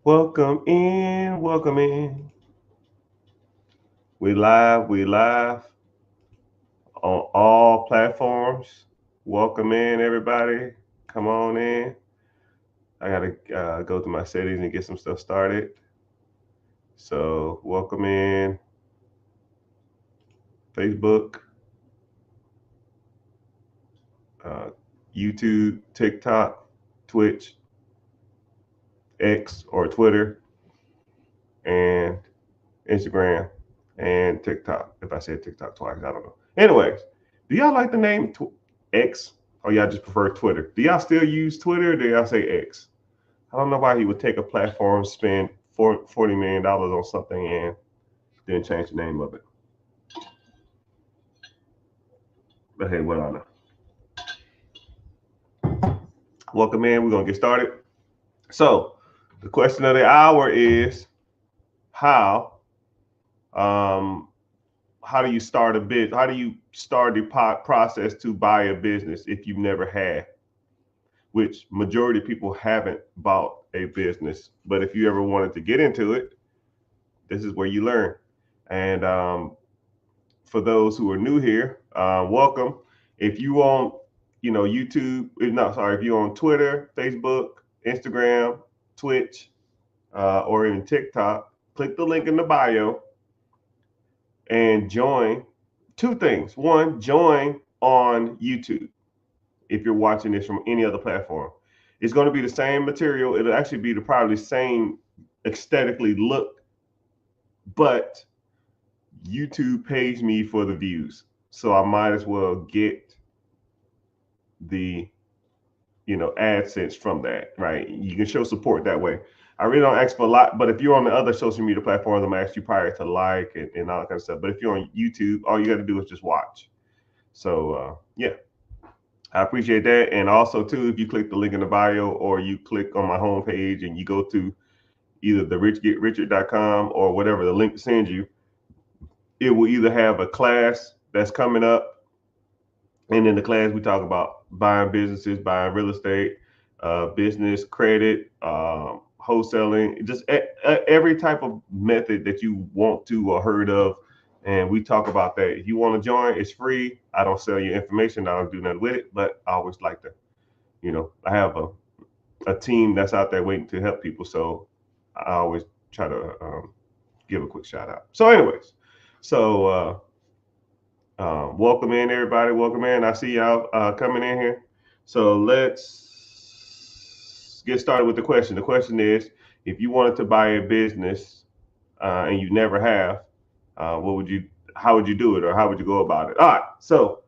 Welcome in, welcome in. We live on all platforms. Welcome in, everybody. Come on in. I gotta go to my settings and get some stuff started. So, welcome in Facebook, uh, YouTube, TikTok, Twitch, X or Twitter, and Instagram and TikTok. If I said TikTok twice, I don't know. Anyways, do y'all like the name X or y'all just prefer Twitter? Do y'all still use Twitter or do y'all say X? I don't know why he would take a platform, spend $40 million on something and then change the name of it. But hey, what I know. Welcome in. We're going to get started. So, the question of the hour is how um, how do you start a bit? How do you start the process to buy a business if you've never had? Which majority of people haven't bought a business. But if you ever wanted to get into it, this is where you learn. And for those who are new here, welcome. If you on, YouTube, no, sorry, if you're on Twitter, Facebook, Instagram, Twitch, or even TikTok, click the link in the bio and join. Two things. One, join on YouTube if you're watching this from any other platform. It's going to be the same material. It'll actually be the probably same aesthetically look, but YouTube pays me for the views. So I might as well get the AdSense from that, right? You can show support that way. I really don't ask for a lot, but if you're on the other social media platforms, I'm gonna ask you probably to like and all that kind of stuff. But if you're on YouTube, all you got to do is just watch. So yeah, I appreciate that. And also too, if you click the link in the bio or you click on my homepage and you go to either the richgetrichard.com or whatever the link sends you, it will either have a class that's coming up, and in the class we talk about buying businesses, buying real estate, business credit, wholesaling, just every type of method that you want to or heard of. And we talk about that. If you want to join, it's free. I don't sell your information. I don't do nothing with it, but I always like to, I have a team that's out there waiting to help people. So I always try to give a quick shout out. So, anyways, so welcome in, everybody. Welcome in. I see y'all coming in here. So let's get started with the question. The question is, if you wanted to buy a business and you never have, what would you? How would you do it, or how would you go about it? All right. So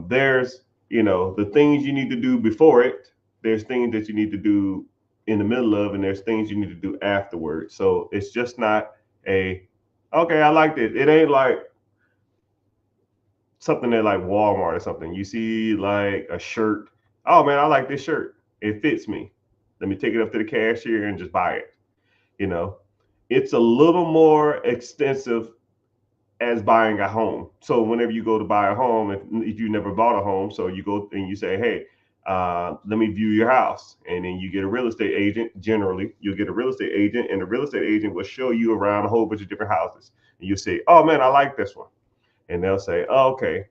there's, the things you need to do before it. There's things that you need to do in the middle of, and there's things you need to do afterwards. So it's just not a, okay, I liked it. It ain't like something at like Walmart or something. You see like a shirt. Oh man, I like this shirt. It fits me. Let me take it up to the cashier and just buy it. You know, it's a little more extensive as buying a home. So whenever you go to buy a home, if you never bought a home, so you go and you say, hey, let me view your house. And then you get a real estate agent. Generally, you'll get a real estate agent, and the real estate agent will show you around a whole bunch of different houses. And you say, oh man, I like this one. And they'll say, oh, okay,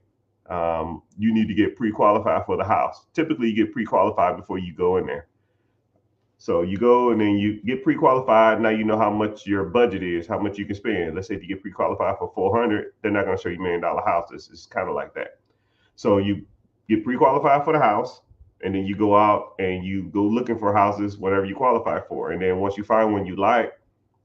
you need to get pre-qualified for the house. Typically, you get pre-qualified before you go in there. So you go and then you get pre-qualified. Now you know how much your budget is, how much you can spend. Let's say if you get pre-qualified for 400, they're not going to show you $1 million houses. It's kind of like that. So you get pre-qualified for the house, and then you go out and you go looking for houses, whatever you qualify for. And then once you find one you like,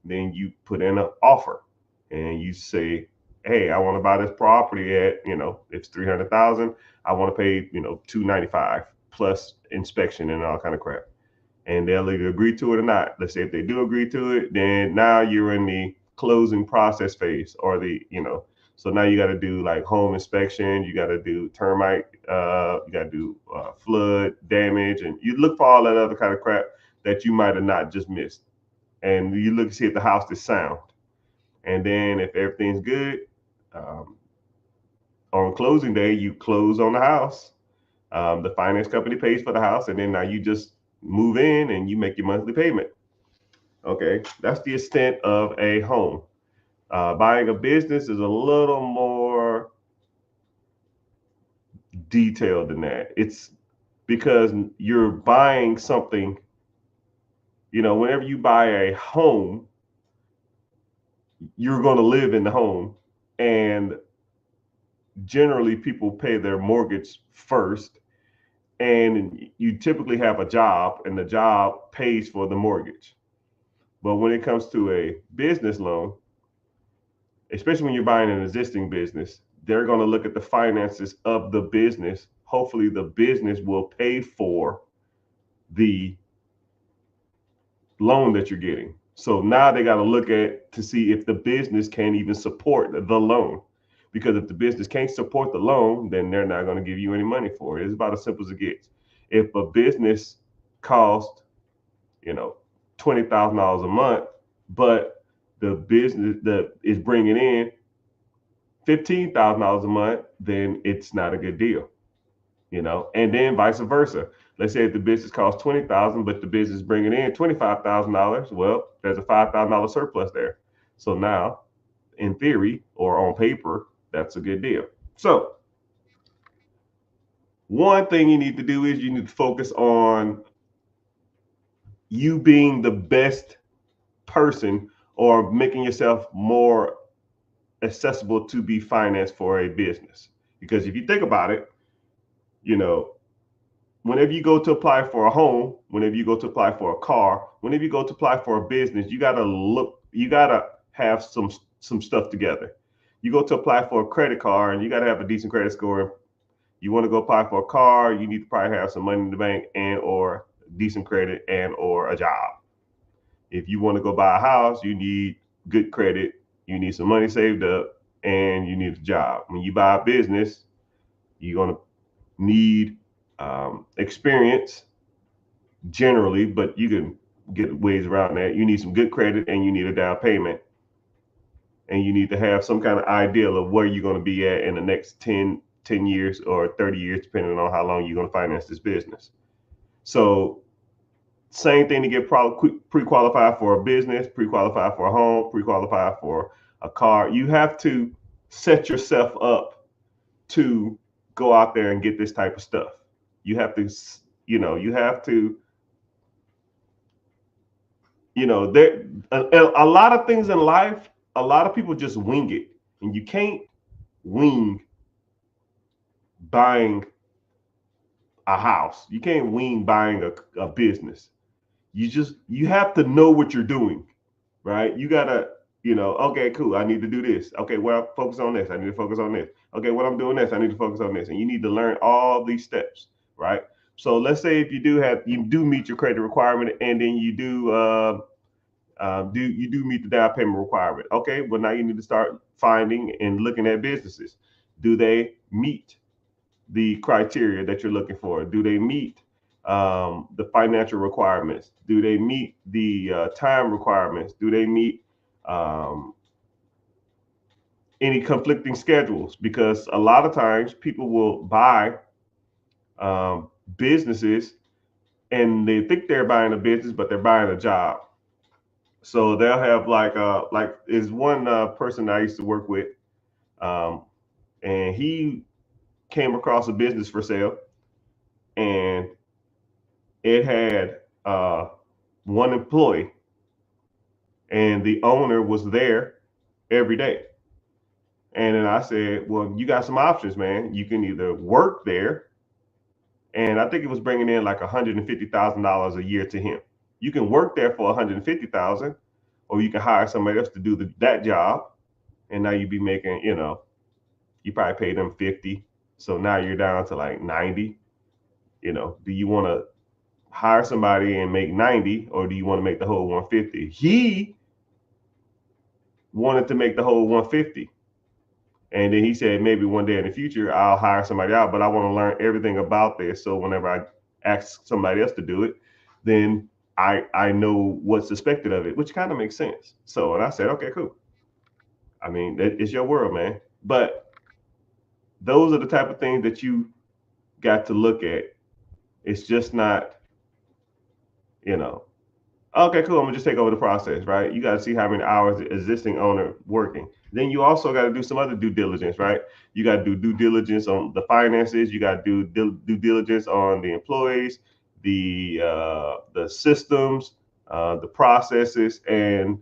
then you put in an offer, and you say, hey, I want to buy this property at, it's 300,000. I want to pay, 295 plus inspection and all kind of crap. And they'll either agree to it or not. Let's say if they do agree to it, then now you're in the closing process phase, or so now you got to do like home inspection, you got to do termite, you got to do flood damage, and you look for all that other kind of crap that you might have not just missed. And you look to see if the house is sound. And then if everything's good, um, on closing day, you close on the house. The finance company pays for the house, and then now you just move in and you make your monthly payment. Okay, that's the extent of a home. Buying a business is a little more detailed than that. It's because you're buying something, whenever you buy a home, you're going to live in the home. And generally, people pay their mortgage first. And you typically have a job, and the job pays for the mortgage. But when it comes to a business loan, especially when you're buying an existing business, they're going to look at the finances of the business. Hopefully, the business will pay for the loan that you're getting. So now they got to look at to see if the business can even support the loan. Because if the business can't support the loan, then they're not going to give you any money for it. It's about as simple as it gets. If a business costs, you know, $20,000 a month, but the business that is bringing in $15,000 a month, then it's not a good deal, and then vice versa. Let's say if the business costs 20,000, but the business is bringing in $25,000. Well, there's a $5,000 surplus there. So now, in theory or on paper, that's a good deal. So one thing you need to do is you need to focus on you being the best person or making yourself more accessible to be financed for a business. Because if you think about it, you know, whenever you go to apply for a home, whenever you go to apply for a car, whenever you go to apply for a business, you gotta have some stuff together. You go to apply for a credit card and you gotta have a decent credit score. You want to go apply for a car, you need to probably have some money in the bank and or decent credit and or a job. If you want to go buy a house, you need good credit, you need some money saved up, and you need a job. When you buy a business, you're gonna need experience generally, but you can get ways around that. You need some good credit and you need a down payment. And you need to have some kind of idea of where you're going to be at in the next 10 years or 30 years, depending on how long you're going to finance this business. So same thing to get pre-qualified for a business, pre-qualified for a home, pre-qualified for a car. You have to set yourself up to go out there and get this type of stuff. You have to, you have to, there a lot of things in life, a lot of people just wing it, and you can't wing buying a house. You can't wing buying a business. You have to know what you're doing, right? You gotta, okay, cool. I need to do this. Okay, well, focus on this. I need to focus on this. Okay, what I'm doing this, I need to focus on this. And you need to learn all these steps, right? So let's say if you do meet your credit requirement, and then you do meet the down payment requirement. Okay, well now you need to start finding and looking at businesses. Do they meet the criteria that you're looking for? Do they meet the financial requirements? Do they meet the time requirements? Do they meet um, any conflicting schedules? Because a lot of times people will buy businesses and they think they're buying a business, but they're buying a job. So they'll have like is one person I used to work with, um, and he came across a business for sale, and it had one employee, and the owner was there every day. And then I said, well, you got some options, man. You can either work there, and I think it was bringing in like $150,000 a year to him. You can work there for 150,000, or you can hire somebody else to do that job, and now you'd be making, you probably pay them 50, so now you're down to like 90. Do you want to hire somebody and make 90, or do you want to make the whole 150? He wanted to make the whole 150. And then he said, maybe one day in the future, I'll hire somebody out, but I want to learn everything about this. So whenever I ask somebody else to do it, then I know what's expected of it, which kind of makes sense. So, and I said, okay, cool. I mean, it's your world, man. But those are the type of things that you got to look at. It's just not, you know, Okay, cool. I'm gonna just take over the process, right? You got to see how many hours the existing owner working. Then you also got to do some other due diligence, right? You got to do due diligence on the finances. You got to do due diligence on the employees, the systems, the processes, and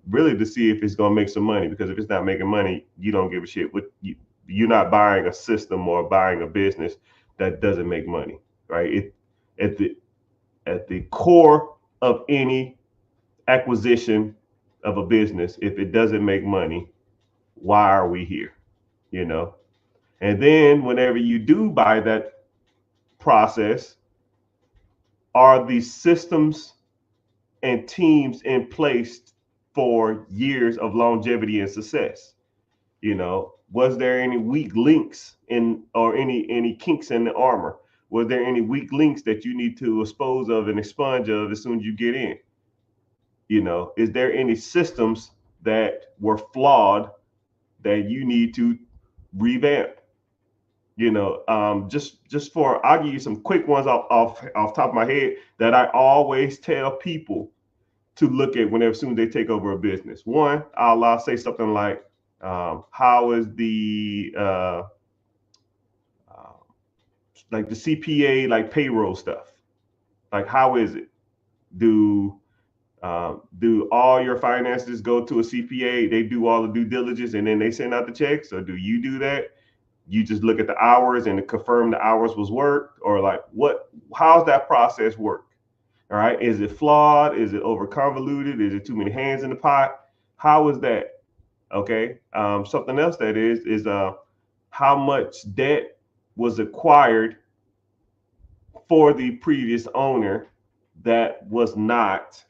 really to see if it's gonna make some money. Because if it's not making money, you don't give a shit. You're not buying a system or buying a business that doesn't make money, right? At the at the core of any acquisition of a business, if it doesn't make money, why are we here? You know? And then whenever you do buy that process, are the systems and teams in place for years of longevity and success? You know, was there any weak links in or any kinks in the armor? Was there any weak links that you need to expose of and expunge of as soon as you get in? You know, is there any systems that were flawed that you need to revamp? You know, just for I'll give you some quick ones off top of my head that I always tell people to look at whenever soon as they take over a business. One, I'll say something like, how is uh, like the CPA like payroll stuff? Like how is it? Do do all your finances go to a CPA? They do all the due diligence and then they send out the checks, or do you do that? You just look at the hours and confirm the hours was worked, or like what? How's that process work? All right, is it flawed? Is it over convoluted? Is it too many hands in the pot? How is that? Okay. Something else that is how much debt was acquired for the previous owner that was not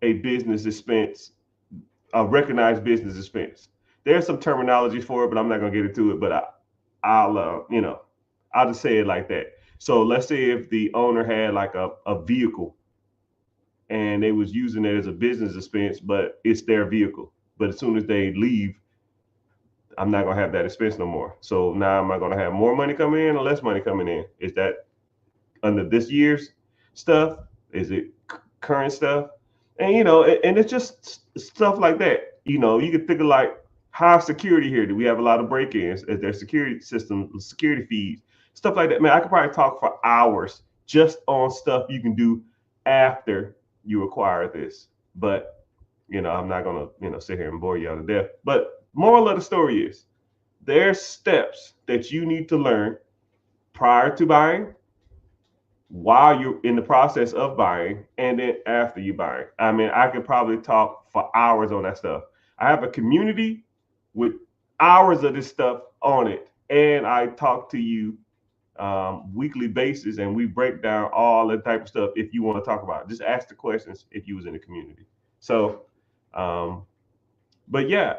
a business expense, a recognized business expense. There's some terminology for it, but I'm not gonna get into it. But I'll I'll just say it like that. So let's say if the owner had like a vehicle and they was using it as a business expense, but it's their vehicle. But as soon as they leave, I'm not gonna have that expense no more. So now am I gonna have more money coming in or less money coming in? Is that under this year's stuff? Is it current stuff? And and it's just stuff like that. You know, you can think of like high security here. Do we have a lot of break-ins? Is there security system, security feeds, stuff like that? Man, I could probably talk for hours just on stuff you can do after you acquire this. But I'm not gonna sit here and bore you out to death. But moral of the story is there's steps that you need to learn prior to buying, while you're in the process of buying, and then after you buy. I mean, I could probably talk for hours on that stuff. I have a community with hours of this stuff on it, and I talk to you weekly basis, and we break down all the type of stuff. If you want to talk about it, just ask the questions if you was in the community. So, but yeah,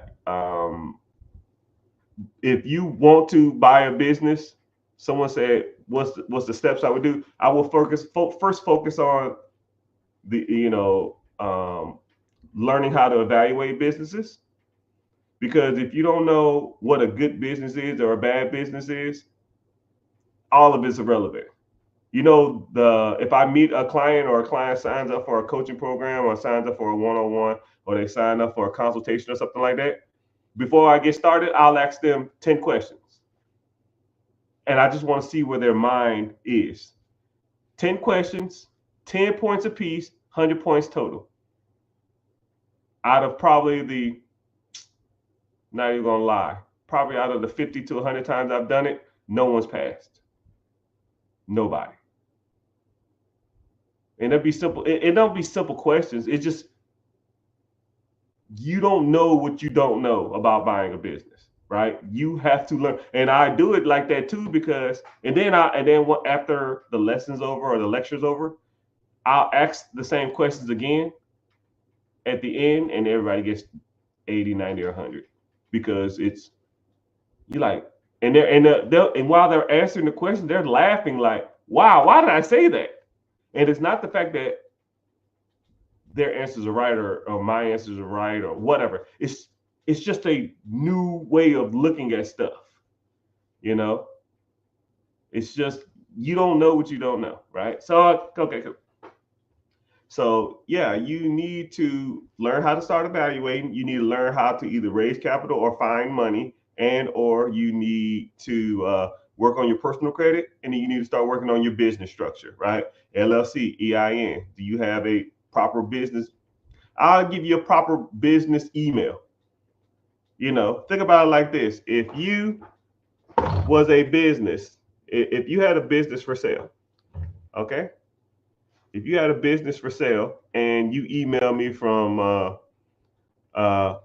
if you want to buy a business, someone said, what's the steps I would do? I will first focus on the learning how to evaluate businesses, because if you don't know what a good business is or a bad business is, all of it's irrelevant. If I meet a client or a client signs up for a coaching program or signs up for a one-on-one or they sign up for a consultation or something like that, before I get started, I'll ask them 10 questions. And I just want to see where their mind is. 10 questions, 10 points apiece, 100 points total. Out of probably not even gonna lie, probably out of the 50 to 100 times I've done it, no one's passed. Nobody. And it'd be simple. It don't be simple questions. It's just you don't know what you don't know about buying a business, right? You have to learn, and I do it like that too, because and then after the lesson's over or the lecture's over, I'll ask the same questions again at the end, and everybody gets 80, 90, or 100, because it's you like, and while they're answering the question, they're laughing like, "Wow, why did I say that?" And it's not the fact that their answers are right or my answers are right or whatever. It's just a new way of looking at stuff. You know, it's just you don't know what you don't know, right? So okay, cool. So yeah, you need to learn how to start evaluating. You need to learn how to either raise capital or find money, and or you need to work on your personal credit, and then you need to start working on your business structure, right? LLC, EIN. Do you have a proper business? I'll give you a proper business email. Think about it like this: if you was a business, if you had a business for sale, okay, if you had a business for sale and you email me from uh,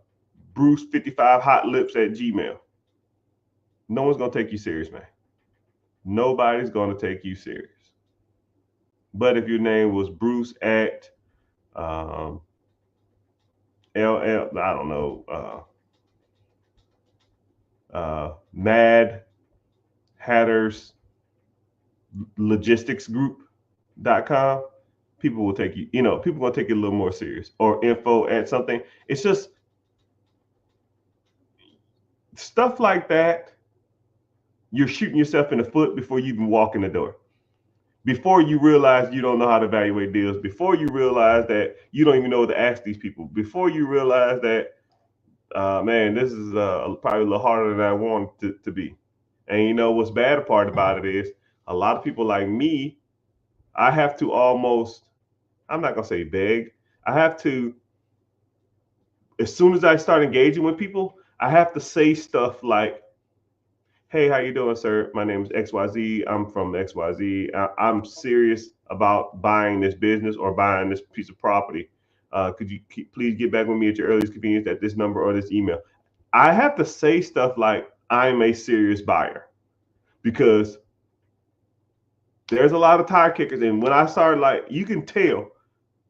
Bruce55Hotlips at Gmail, no one's gonna take you serious, man. Nobody's gonna take you serious. But if your name was Bruce at um, LL, I don't know, Mad Hatters Logistics Group.com, people will take you, people gonna take it a little more serious. Or info at something. It's just stuff like that. You're shooting yourself in the foot before you even walk in the door. Before you realize you don't know how to evaluate deals, before you realize that you don't even know what to ask these people, before you realize that, man, this is probably a little harder than I want it to be. And what's bad part about it is a lot of people like me, I have to almost, I'm not gonna say beg, I have to, as soon as I start engaging with people, I have to say stuff like, hey, how you doing, sir? My name is XYZ. I'm from XYZ. I'm serious about buying this business or buying this piece of property. Could you please get back with me at your earliest convenience at this number or this email? I have to say stuff like I'm a serious buyer because there's a lot of tire kickers. And when I started, like, you can tell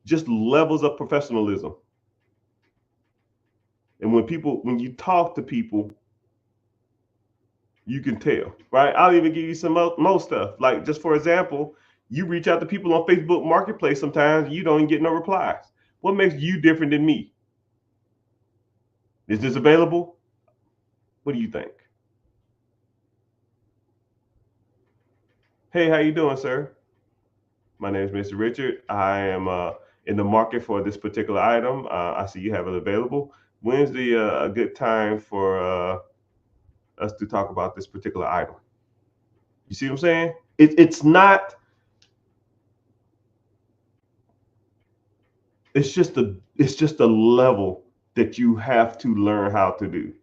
just levels of professionalism. And when you talk to people, you can tell, right? I'll even give you some more stuff. Like, just for example, you reach out to people on Facebook Marketplace sometimes, you don't even get no replies. What makes you different than me? Is this available? What do you think? Hey, how you doing, sir? My name is Mr. Richard. I am in the market for this particular item. I see you have it available. When's a good time for us to talk about this particular item? You see what I'm saying? It's not. It's just a level that you have to learn how to do.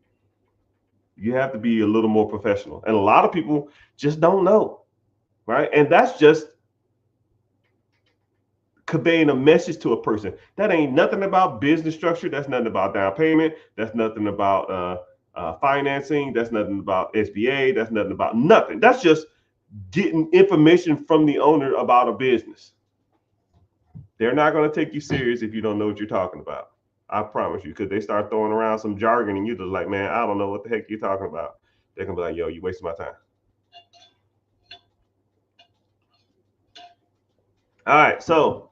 You have to be a little more professional, and a lot of people just don't know, right? And that's just conveying a message to a person. That ain't nothing about business structure. That's nothing about down payment. That's nothing about financing. That's nothing about SBA. That's nothing about nothing. That's just getting information from the owner about a business. They're not going to take you serious if you don't know what you're talking about. I promise you, because they start throwing around some jargon and you're just like, man, I don't know what the heck you're talking about. They're going to be like, yo, you wasting my time. All right. So,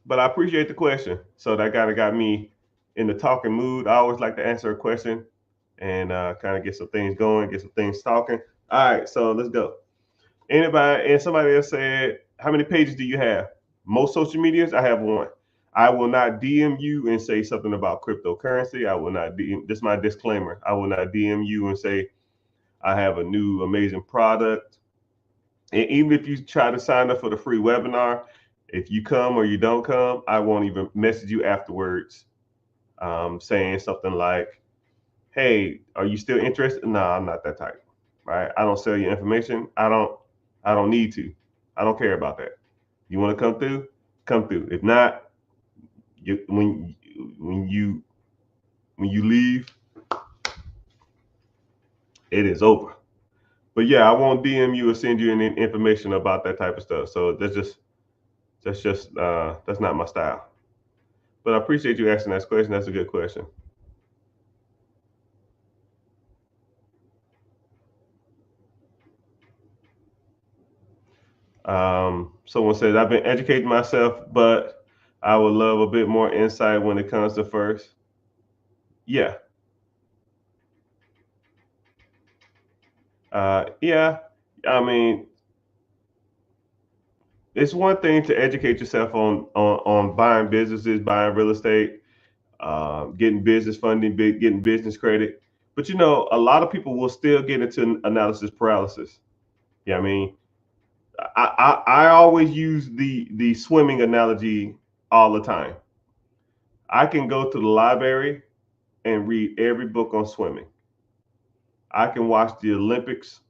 but I appreciate the question. So that kind of got me in the talking mood. I always like to answer a question and kind of get some things going, get some things talking. All right. So let's go. Anybody, and somebody else said, how many pages do you have? Most social medias, I have one. I will not DM you and say something about cryptocurrency. I will not DM, this is my disclaimer. I will not DM you and say I have a new amazing product. And even if you try to sign up for the free webinar, if you come or you don't come, I won't even message you afterwards saying something like, hey, are you still interested? No, I'm not that type, right? I don't sell your information. I don't need to. I don't care about that. You want to come through? Come through. If not, when you leave, it is over. But yeah, I won't DM you or send you any information about that type of stuff. So that's not my style. But I appreciate you asking that question. That's a good question. Someone says I've been educating myself, but I would love a bit more insight when it comes to first. Yeah, yeah. I mean, it's one thing to educate yourself on buying businesses, buying real estate, getting business funding, getting business credit. But a lot of people will still get into analysis paralysis. Yeah, I mean, I always use the swimming analogy all the time. I can go to the library and read every book on swimming. I can watch the Olympics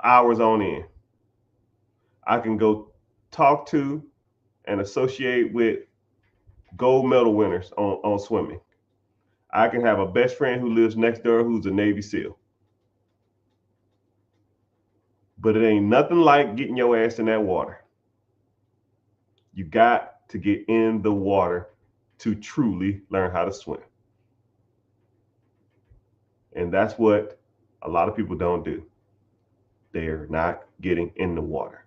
hours on end. I can go talk to and associate with gold medal winners on swimming. I can have a best friend who lives next door who's a Navy SEAL. But it ain't nothing like getting your ass in that water. You got to get in the water to truly learn how to swim. And that's what a lot of people don't do. They're not getting in the water.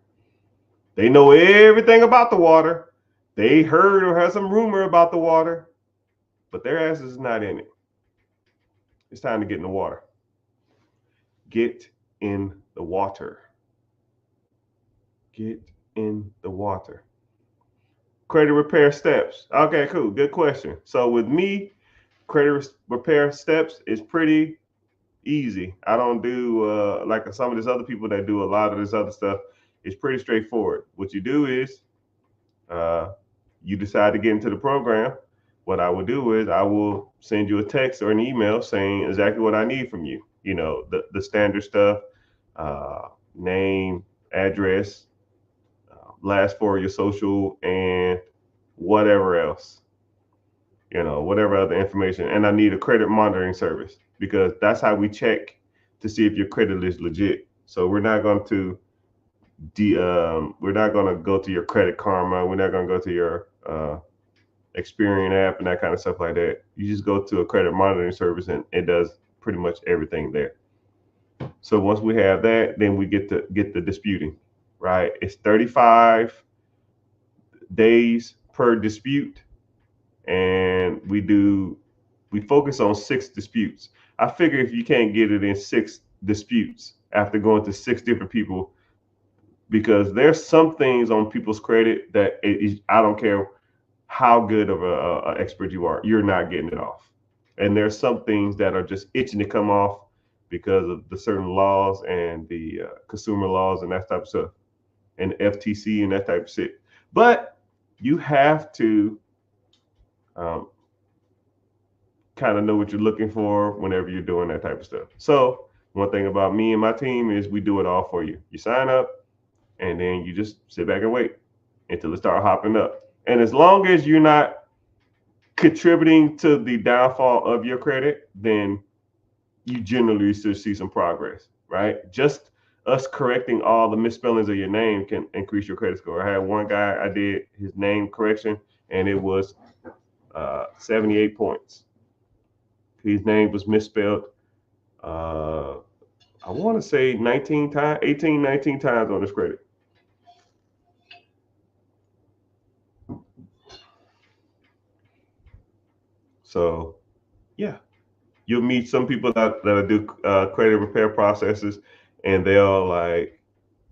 They know everything about the water. They heard or heard some rumor about the water, but their ass is not in it. It's time to get in the water. Get in the water. Get in the water. Credit repair steps. Okay, cool. Good question. So with me, credit repair steps is pretty easy. I don't do like some of these other people that do a lot of this other stuff. It's pretty straightforward. What you do is you decide to get into the program. What I will do is I will send you a text or an email saying exactly what I need from you. The standard stuff, name, address, last four of your social, and whatever else, whatever other information. And I need a credit monitoring service because that's how we check to see if your credit is legit. So we're not going to go to your Credit Karma. We're not going to go to your Experian app and that kind of stuff like that. You just go to a credit monitoring service and it does pretty much everything there. So once we have that, then we get the disputing, right? It's 35 days per dispute, and we focus on 6 disputes. I figure if you can't get it in 6 disputes after going to 6 different people, because there's some things on people's credit that I don't care how good of a expert you are, you're not getting it off. And there's some things that are just itching to come off because of the certain laws and the consumer laws and that type of stuff, and FTC and that type of shit. But you have to kind of know what you're looking for whenever you're doing that type of stuff. So one thing about me and my team is we do it all for you. You sign up and then you just sit back and wait until it starts hopping up. And as long as you're not contributing to the downfall of your credit, then you generally should see some progress, right? Just us correcting all the misspellings of your name can increase your credit score. I had one guy, I did his name correction, and it was 78 points. His name was misspelled, I want to say 19 times on his credit. So, yeah, you'll meet some people that do credit repair processes, and they'll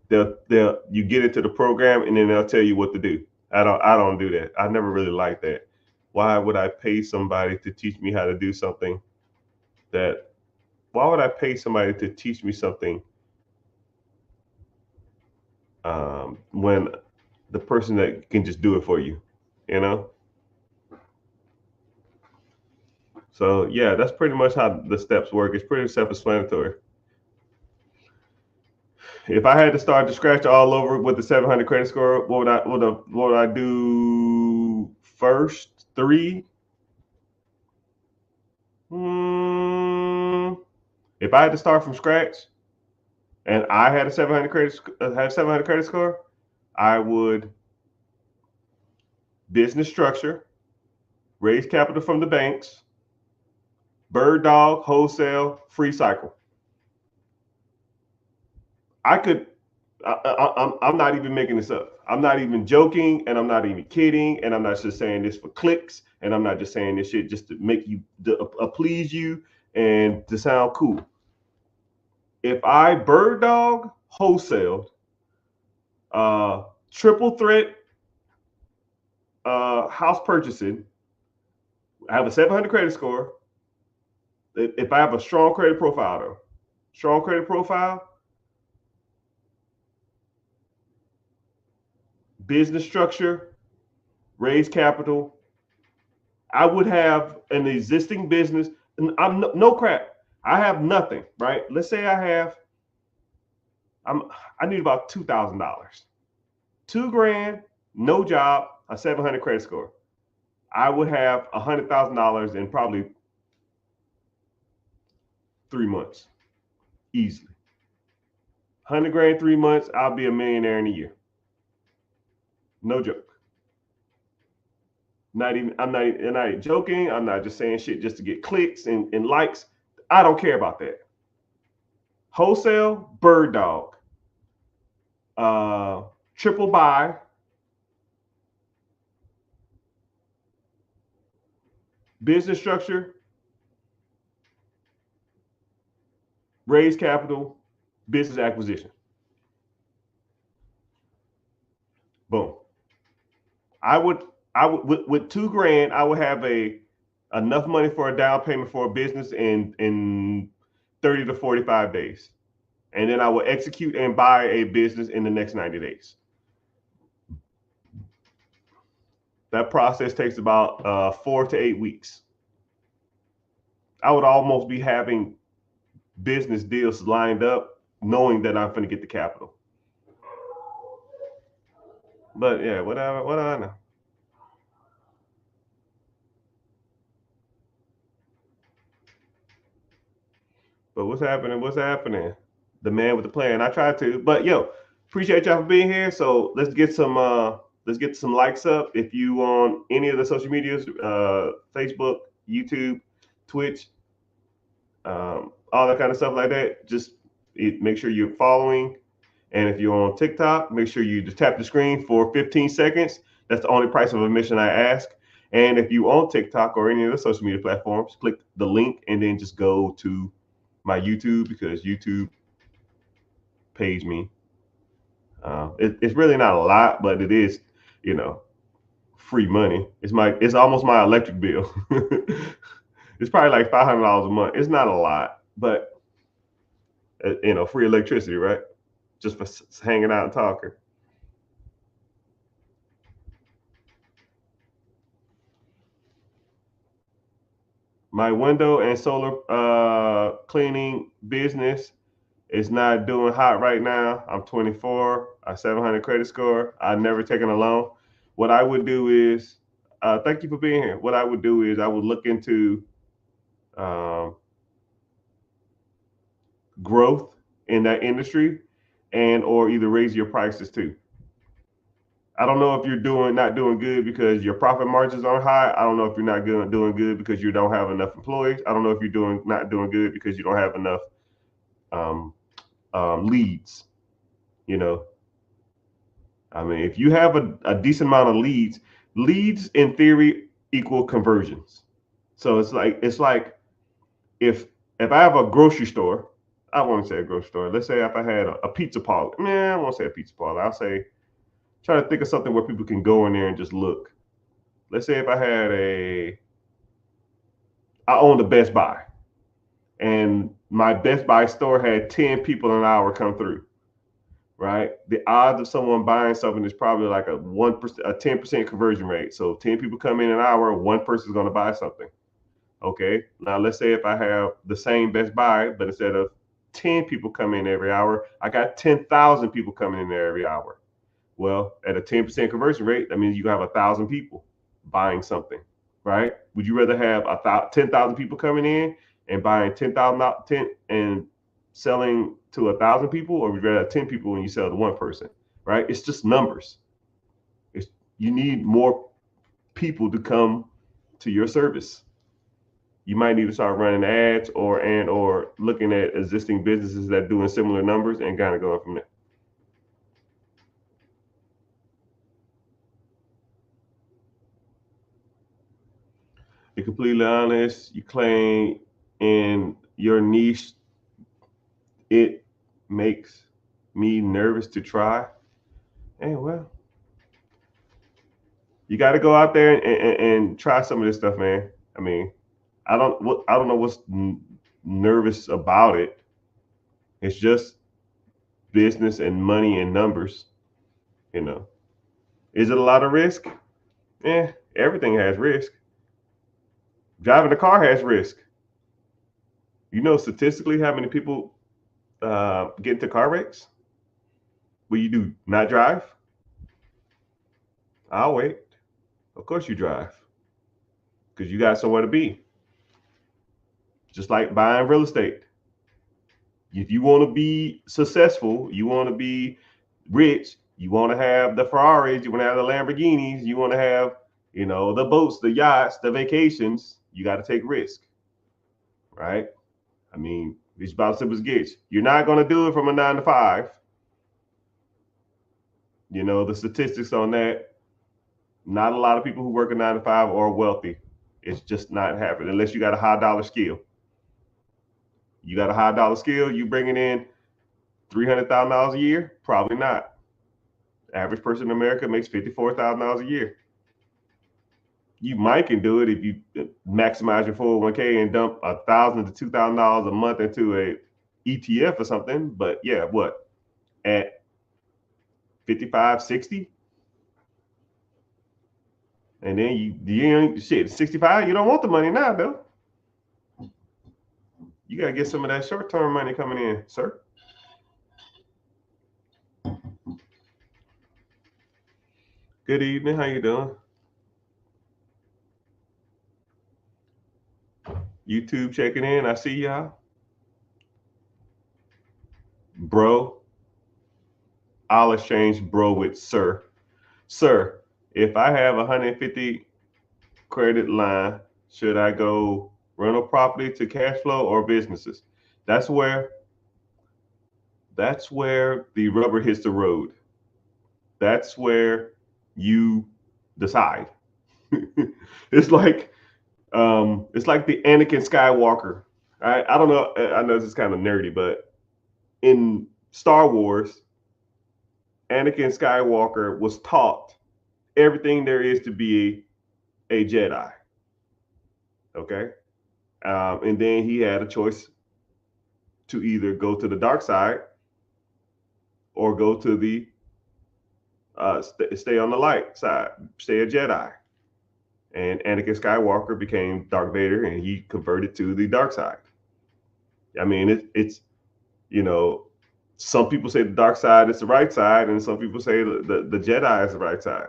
you get into the program, and then they'll tell you what to do. I don't do that. I never really liked that. Why would I pay somebody to teach me how to do something why would I pay somebody to teach me something when the person that can just do it for you, you know? So yeah, that's pretty much how the steps work. It's pretty self-explanatory. If I had to start to scratch all over with the 700 credit score, what would I do first? 3? If I had to start from scratch and I had a 700 credit score, I would business structure, raise capital from the banks, bird dog, wholesale, free cycle. I'm not even making this up. I'm not even joking, and I'm not even kidding, and I'm not just saying this for clicks, and I'm not just saying this shit just to make you please you and to sound cool. If I bird dog wholesaled Triple threat house purchasing. I have a 700 credit score. If I have a strong credit profile, though, strong credit profile, business structure, raise capital. I would have an existing business, and I'm no crap. I have nothing, right? Let's say I need about $2,000, $2,000, no job, a 700 credit score. I would have $100,000 in probably 3 months, easily. 100 grand, 3 months, I'll be a millionaire in a year. No joke. I'm not joking. I'm not just saying shit just to get clicks and likes. I don't care about that. Wholesale, bird dog. Triple buy. Business structure. Raise capital. Business acquisition. Boom. I would with $2,000, I would have enough money for a down payment for a business in 30 to 45 days. And then I will execute and buy a business in the next 90 days. That process takes about 4 to 8 weeks. I would almost be having business deals lined up, knowing that I'm going to get the capital. But yeah, whatever. What do I know? But what's happening? What's happening? The man with the plan. I tried to, but yo, appreciate y'all for being here. So let's get some likes up. If you on any of the social medias, Facebook, YouTube, Twitch, all that kind of stuff like that, just make sure you're following. And if you're on TikTok, make sure you just tap the screen for 15 seconds. That's the only price of admission I ask. And if you on TikTok or any of the social media platforms, click the link and then just go to my YouTube, because YouTube pays me. It's really not a lot, but it is, free money. It's almost my electric bill. It's probably like $500 a month. It's not a lot, but free electricity, right? Just for hanging out and talking. My window and solar cleaning business is not doing hot right now. I'm 24, a 700 credit score. I've never taken a loan. What I would do is, thank you for being here. What I would do is I would look into growth in that industry, and or either raise your prices too. I don't know if you're not doing good because your profit margins aren't high. I don't know if you're not doing good because you don't have enough employees. I don't know if you're not doing good because you don't have enough leads. I mean, if you have a decent amount of leads in theory equal conversions. So it's like if I have a grocery store, I won't say a grocery store. Let's say if I had a pizza parlor. I won't say a pizza parlor. I'll say, try to think of something where people can go in there and just look. Let's say if I owned a Best Buy, and my Best Buy store had 10 people an hour come through, right? The odds of someone buying something is probably like a 1%, a 10% conversion rate. So 10 people come in an hour, one person is going to buy something. Okay. Now let's say if I have the same Best Buy, but instead of 10 people come in every hour, I got 10,000 people coming in there every hour. Well, at a 10% conversion rate, that means you have 1,000 people buying something, right? Would you rather have 10,000 people coming in and buying 10,000 and selling to 1,000 people, or would you rather have 10 people when you sell to one person, right? It's just numbers. You need more people to come to your service. You might need to start running ads or looking at existing businesses that are doing similar numbers and kind of going from there. You're completely honest. You claim in your niche, it makes me nervous to try. Hey, well, you got to go out there and try some of this stuff, man. I mean, I don't know what's nervous about it. It's just business and money and numbers. You know, is it a lot of risk? Everything has risk. Driving a car has risk. You know, statistically, how many people get into car wrecks? What you do? Not drive? I'll wait. Of course you drive because you got somewhere to be. Just like buying real estate. If you want to be successful, you want to be rich, you want to have the Ferraris, you want to have the Lamborghinis, you want to have, you know, the boats, the yachts, the vacations, you got to take risk, right? I mean, it's about as simple as it gets. You're not going to do it from a 9 to 5. You know, the statistics on that, not a lot of people who work a 9 to 5 are wealthy. It's just not happening unless you got a high dollar skill. You got a high dollar skill, you bringing in $300,000 a year? Probably not. Average person in America makes $54,000 a year. You might can do it if you maximize your 401k and dump $1,000 to $2,000 a month into a ETF or something. But yeah, what at 55, 60? And then you shit 65. You don't want the money now, though. You gotta get some of that short-term money coming in, sir. Good evening. How you doing? YouTube checking in. I see y'all. Bro. I'll exchange bro with sir. Sir, if I have 150 credit line, should I go rental property to cash flow or businesses? That's where the rubber hits the road. That's where you decide. It's like the Anakin Skywalker. I don't know. I know this is kind of nerdy, but in Star Wars, Anakin Skywalker was taught everything there is to be a Jedi. Okay, and then he had a choice to either go to the dark side or go to the stay on the light side, stay a Jedi. And Anakin Skywalker became Darth Vader, and he converted to the dark side. I mean, it's you know, some people say the dark side is the right side, and some people say the Jedi is the right side.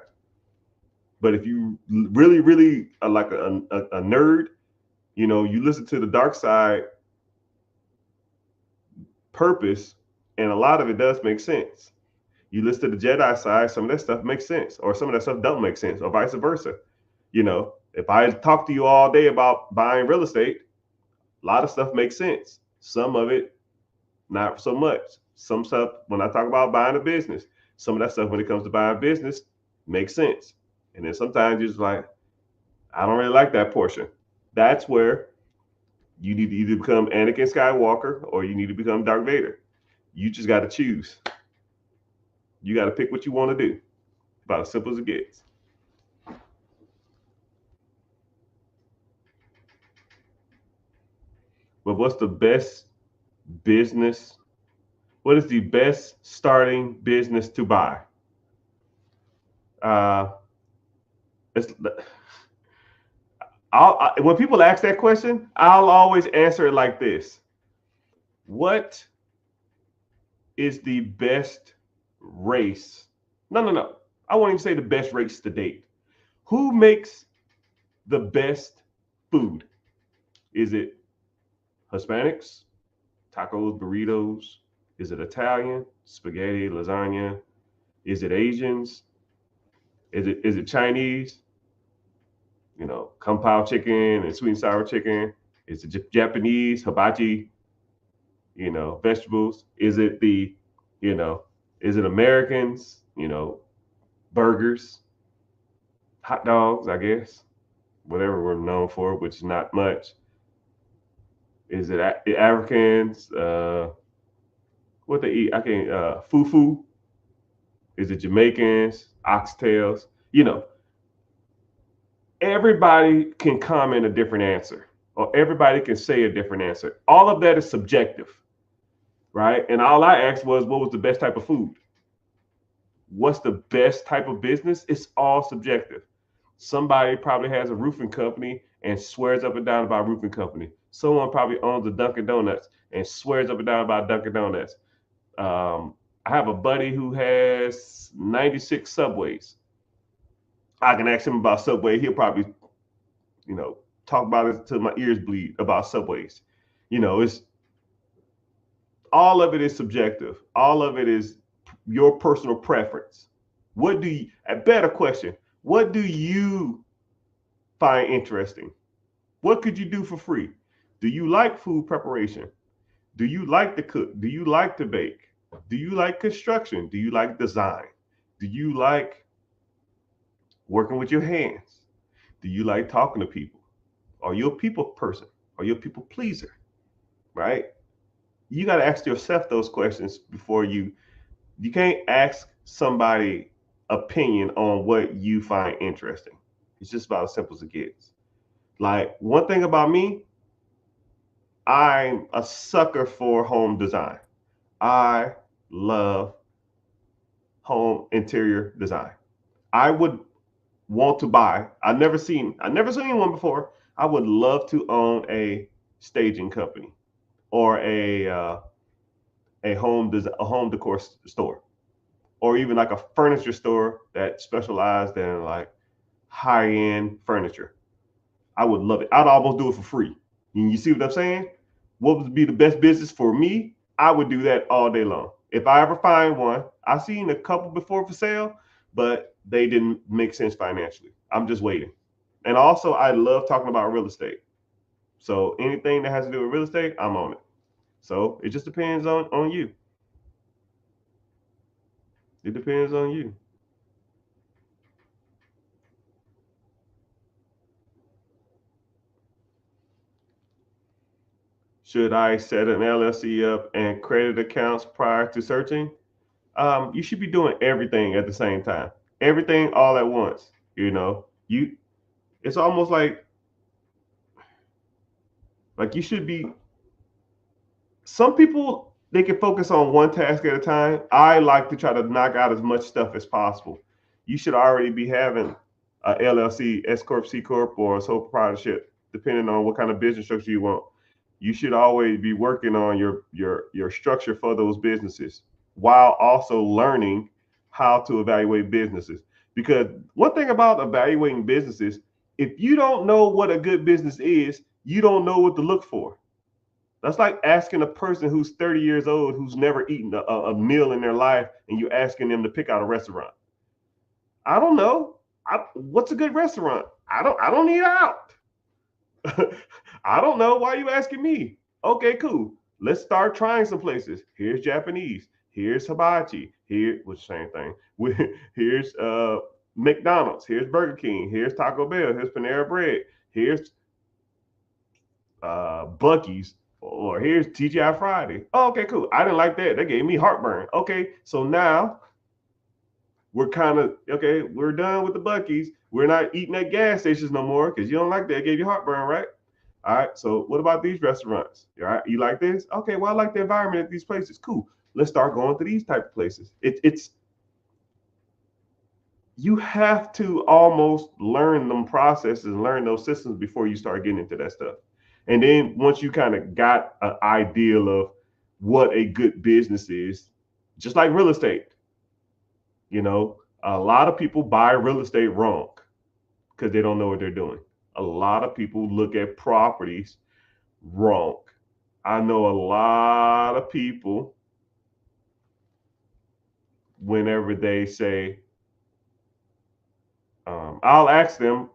But if you really, really are like a nerd, you know, you listen to the dark side purpose, and a lot of it does make sense. You listen to the Jedi side, some of that stuff makes sense, or some of that stuff don't make sense, or vice versa. You know, if I talk to you all day about buying real estate, a lot of stuff makes sense. Some of it, not so much. Some stuff, when I talk about buying a business, some of that stuff when it comes to buying a business makes sense. And then sometimes you're just like, I don't really like that portion. That's where you need to either become Anakin Skywalker or you need to become Darth Vader. You just got to choose. You got to pick what you want to do. About as simple as it gets. But what's the best business? What is the best starting business to buy? When people ask that question, I'll always answer it like this. What is the best race? No. I won't even say the best race to date. Who makes the best food? Is it Hispanics, tacos, burritos? Is it Italian, spaghetti, lasagna? Is it Asians? Is it Chinese? You know, kung pao chicken and sweet and sour chicken. Is it Japanese, hibachi? You know, vegetables. Is it is it Americans? You know, burgers, hot dogs, I guess, whatever we're known for, which is not much. Is it Africans? What they eat? I can't. Fufu. Is it Jamaicans, oxtails? You know, everybody can comment a different answer, or everybody can say a different answer. All of that is subjective, right? And all I asked was, what was the best type of food? What's the best type of business? It's all subjective. Somebody probably has a roofing company and swears up and down about a roofing company. Someone probably owns a Dunkin' Donuts and swears up and down about Dunkin' Donuts. I have a buddy who has 96 Subways. I can ask him about Subway. He'll probably, you know, talk about it till my ears bleed about Subways. You know, it's all of it is subjective. All of it is your personal preference. What do you, a better question, what do you find interesting? What could you do for free? Do you like food preparation? Do you like to cook? Do you like to bake? Do you like construction? Do you like design? Do you like working with your hands? Do you like talking to people? Are you a people person? Are you a people pleaser? Right? You got to ask yourself those questions before you can't ask somebody opinion on what you find interesting. It's just about as simple as it gets. Like one thing about me, I'm a sucker for home design. I love home interior design. I would want to buy. I've never seen one before. I would love to own a staging company or a home decor store, or even like a furniture store that specialized in like high end furniture. I would love it. I'd almost do it for free. You see what I'm saying? What would be the best business for me? I would do that all day long. If I ever find one, I've seen a couple before for sale, but they didn't make sense financially. I'm just waiting. And also, I love talking about real estate. So anything that has to do with real estate, I'm on it. So it just depends on you. It depends on you. Should I set an LLC up and credit accounts prior to searching? You should be doing everything at the same time, everything all at once. You know, it's almost like you should be. Some people they can focus on one task at a time. I like to try to knock out as much stuff as possible. You should already be having a LLC, S corp, C corp, or a sole proprietorship, depending on what kind of business structure you want. You should always be working on your structure for those businesses while also learning how to evaluate businesses. Because one thing about evaluating businesses, if you don't know what a good business is, you don't know what to look for. That's like asking a person who's 30 years old who's never eaten a meal in their life, and you're asking them to pick out a restaurant. I don't know. What's a good restaurant? I don't eat out. I don't know. Why are you asking me? Okay, cool. Let's start trying some places. Here's Japanese. Here's hibachi. Here, which same thing. Here's McDonald's. Here's Burger King. Here's Taco Bell. Here's Panera Bread. Here's Bucky's. Or here's TGI Friday. Oh, okay, cool. I didn't like that. That gave me heartburn. Okay, so now we're kind of okay. We're done with the Bucky's. We're not eating at gas stations no more because you don't like that. It gave you heartburn, right? All right. So what about these restaurants? All right. You like this? Okay. Well, I like the environment at these places. Cool. Let's start going to these type of places. It's you have to almost learn them processes and learn those systems before you start getting into that stuff. And then once you kind of got an ideal of what a good business is, just like real estate, you know, a lot of people buy real estate wrong because they don't know what they're doing. A lot of people look at properties wrong. I know a lot of people, whenever they say, I'll ask them,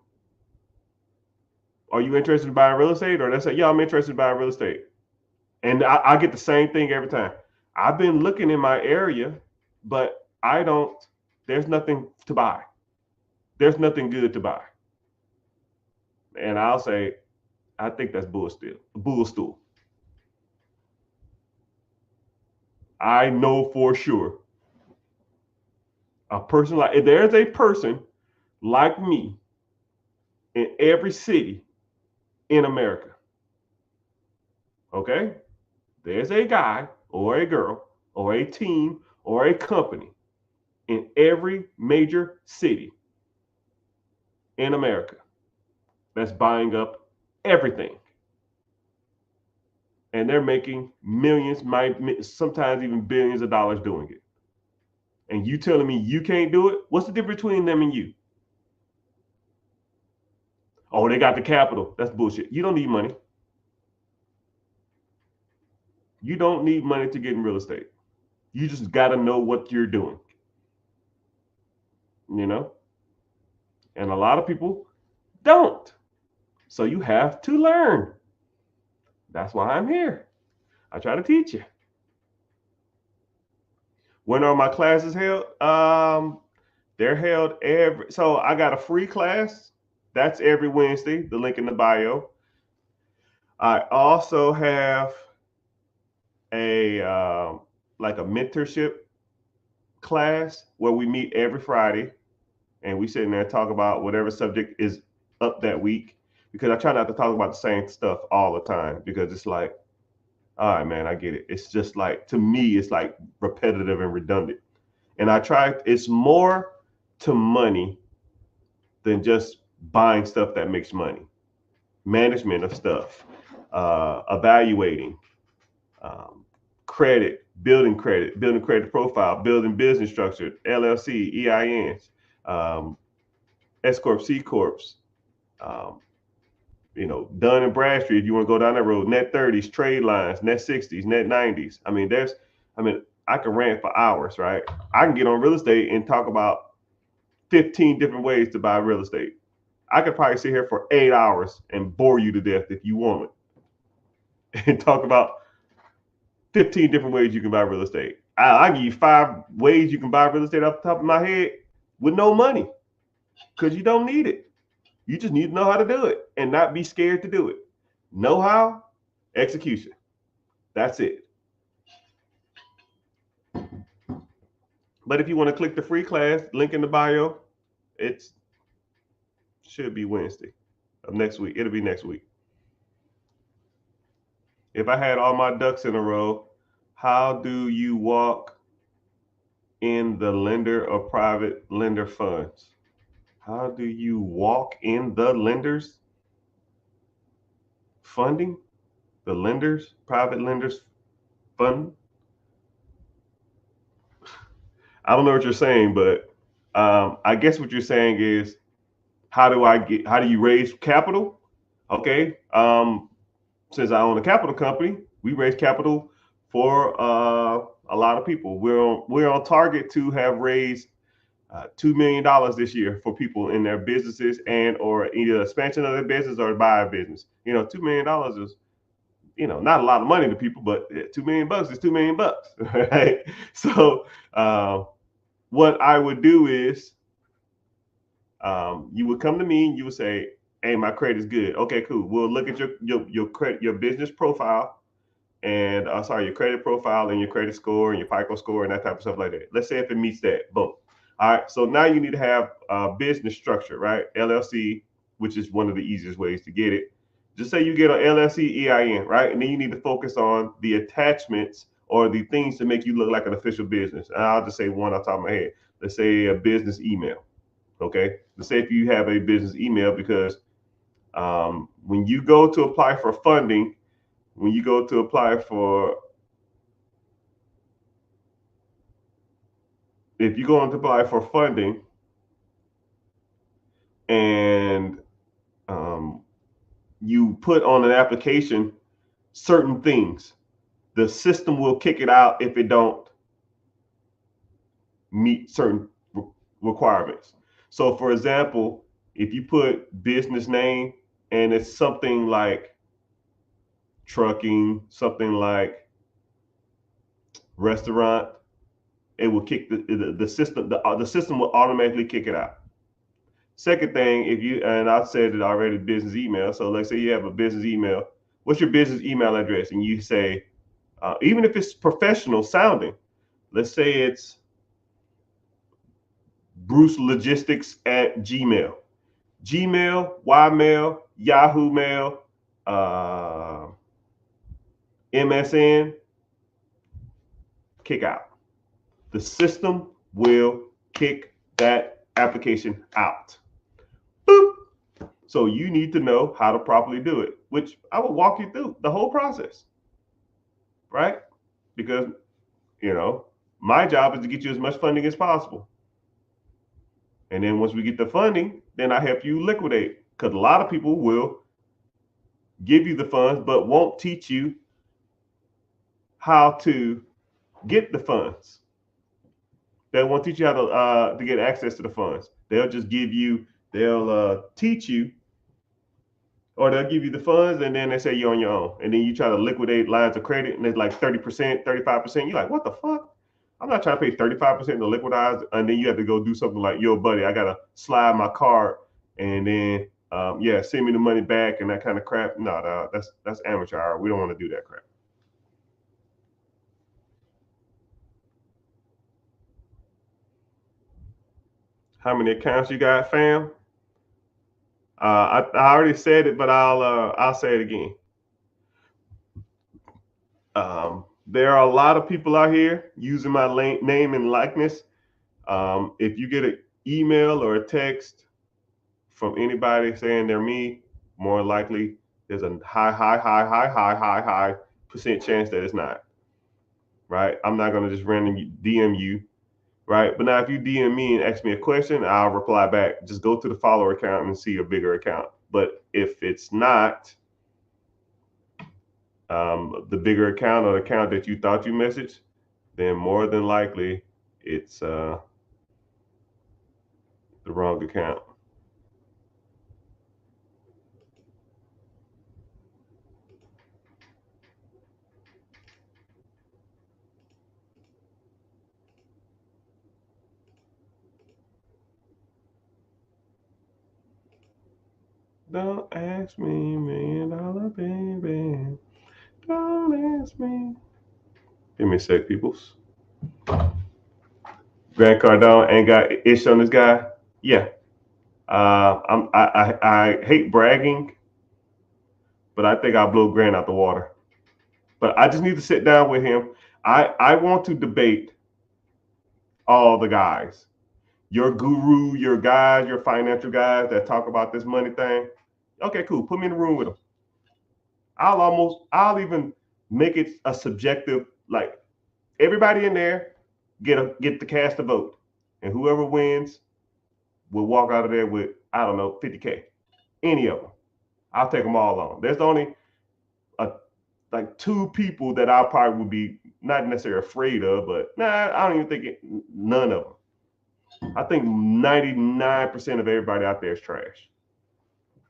are you interested in buying real estate? Or they say, yeah, I'm interested in buying real estate. And I get the same thing every time. I've been looking in my area, but there's nothing to buy. There's nothing good to buy. And I'll say, I think that's bull still, bull stool. I know for sure A person like, if there's a person like me in every city in America, okay? There's a guy or a girl or a team or a company in every major city in America that's buying up everything. And they're making millions, sometimes even billions of dollars doing it. And you telling me you can't do it? What's the difference between them and you? Oh, they got the capital. That's bullshit. You don't need money. You don't need money to get in real estate. You just got to know what you're doing. You know? And a lot of people don't. So you have to learn. That's why I'm here. I try to teach you. When are my classes held? They're held so I got a free class. That's every Wednesday, the link in the bio. I also have a like a mentorship class where we meet every Friday and we sit in there and talk about whatever subject is up that week, because I try not to talk about the same stuff all the time, because it's like, all right, man, I get it. It's just like, to me, it's like repetitive and redundant. And it's more to money than just buying stuff that makes money. Management of stuff, evaluating, building credit profile, building business structure, LLC, EINs, S Corp, C Corps, Dun and Bradstreet, if you want to go down that road, net 30s, trade lines, net 60s, net 90s. I can rant for hours, right? I can get on real estate and talk about 15 different ways to buy real estate. I could probably sit here for 8 hours and bore you to death if you want it, and talk about 15 different ways you can buy real estate. I give you 5 ways you can buy real estate off the top of my head with no money, because you don't need it. You just need to know how to do it and not be scared to do it. Know how, execution. That's it. But if you want to click the free class, link in the bio, it should be Wednesday of next week. It'll be next week. If I had all my ducks in a row, how do you walk in the lender or private lender funds? How do you walk in the lenders funding? The lenders, private lenders fund? I don't know what you're saying, but I guess what you're saying is, how do you raise capital? Okay. Since I own a capital company, we raise capital for a lot of people. We're on target to have raised $2 million this year for people in their businesses and or either expansion of their business or buy a business. $2 million is, not a lot of money to people, but $2 million is $2 million, right? So what I would do is, you would come to me and you would say, hey, my credit is good. Okay, cool. We'll look at your credit, your business profile, and your credit profile and your credit score and your FICO score and that type of stuff like that. Let's say if it meets that, boom. All right. So now you need to have a business structure, right? LLC, which is one of the easiest ways to get it. Just say you get an LLC EIN, right? And then you need to focus on the attachments or the things to make you look like an official business. And I'll just say one off the top of my head. Let's say a business email. Okay. Let's say if you have a business email, because when you go to apply for funding, if you go to apply for funding and you put on an application certain things, the system will kick it out if it don't meet certain requirements. So for example, if you put business name and it's something like trucking, something like restaurant, it will kick the system. The system will automatically kick it out. Second thing, and I said it already, business email. So let's say you have a business email. What's your business email address? And you say, even if it's professional sounding, let's say it's BruceLogistics@gmail. Gmail, Ymail, Yahoo Mail, MSN, kick out. The system will kick that application out. Boop. So you need to know how to properly do it, which I will walk you through the whole process, right? Because, my job is to get you as much funding as possible. And then once we get the funding, then I help you liquidate. Because a lot of people will give you the funds, but won't teach you how to get the funds. They won't teach you how to get access to the funds. They'll just teach you, or they'll give you the funds and then they say you're on your own. And then you try to liquidate lines of credit and it's like 30%, 35%. You're like, what the fuck? I'm not trying to pay 35% to liquidize. And then you have to go do something like, yo, buddy, I got to slide my card and then, send me the money back and that kind of crap. No, that's amateur hour. We don't want to do that crap. How many accounts you got, fam? I already said it, but I'll say it again. There are a lot of people out here using my name and likeness. If you get an email or a text from anybody saying they're me, more likely there's a high percent chance that it's not. Right? I'm not gonna just randomly DM you. Right? But now if you DM me and ask me a question, I'll reply back. Just go to the follower account and see a bigger account. But if it's not the bigger account or the account that you thought you messaged, then more than likely it's the wrong account. Don't ask me, $1 million baby. Don't ask me. Give me a sec, peoples. Grant Cardone ain't got ish on this guy. Yeah. I hate bragging, but I think I'll blow Grant out the water. But I just need to sit down with him. I want to debate all the guys. Your guru, your guys, your financial guys that talk about this money thing. Okay, cool. Put me in the room with them. I'll even make it a subjective, like everybody in there get to cast a vote. And whoever wins will walk out of there with, I don't know, 50K. Any of them. I'll take them all on. There's only like 2 people that I probably would be not necessarily afraid of, but I don't even think none of them. I think 99% of everybody out there is trash.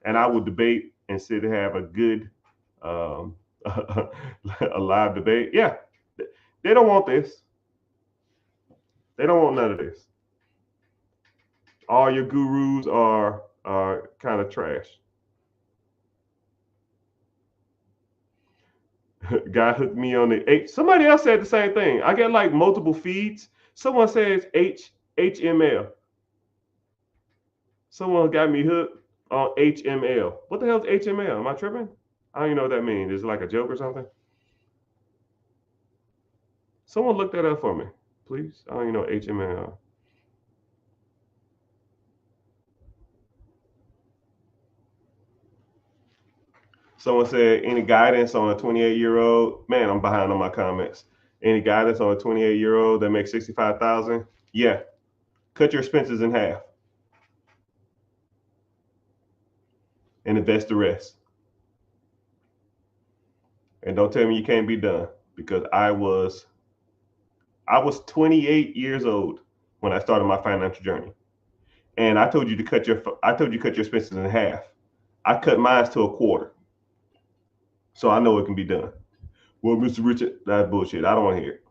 And I would debate and sit and have a good a live debate. Yeah, they don't want this. They don't want none of this. All your gurus are kind of trash. Guy hooked me on the H. Somebody else said the same thing. I get like multiple feeds. Someone says HML. Someone got me hooked on HML. What the hell is HML? Am I tripping? I don't even know what that means. Is it like a joke or something? Someone look that up for me, please. I don't even know what HML. Someone said, any guidance on a 28-year-old? Man, I'm behind on my comments. Any guidance on a 28-year-old that makes 65,000? Yeah. Cut your expenses in half and invest the rest. And don't tell me you can't be done, because I was 28 years old when I started my financial journey. And I told you to cut your expenses in half. I cut mine to a quarter. So I know it can be done. Well, Mr. Richard, that's bullshit. I don't want to hear it.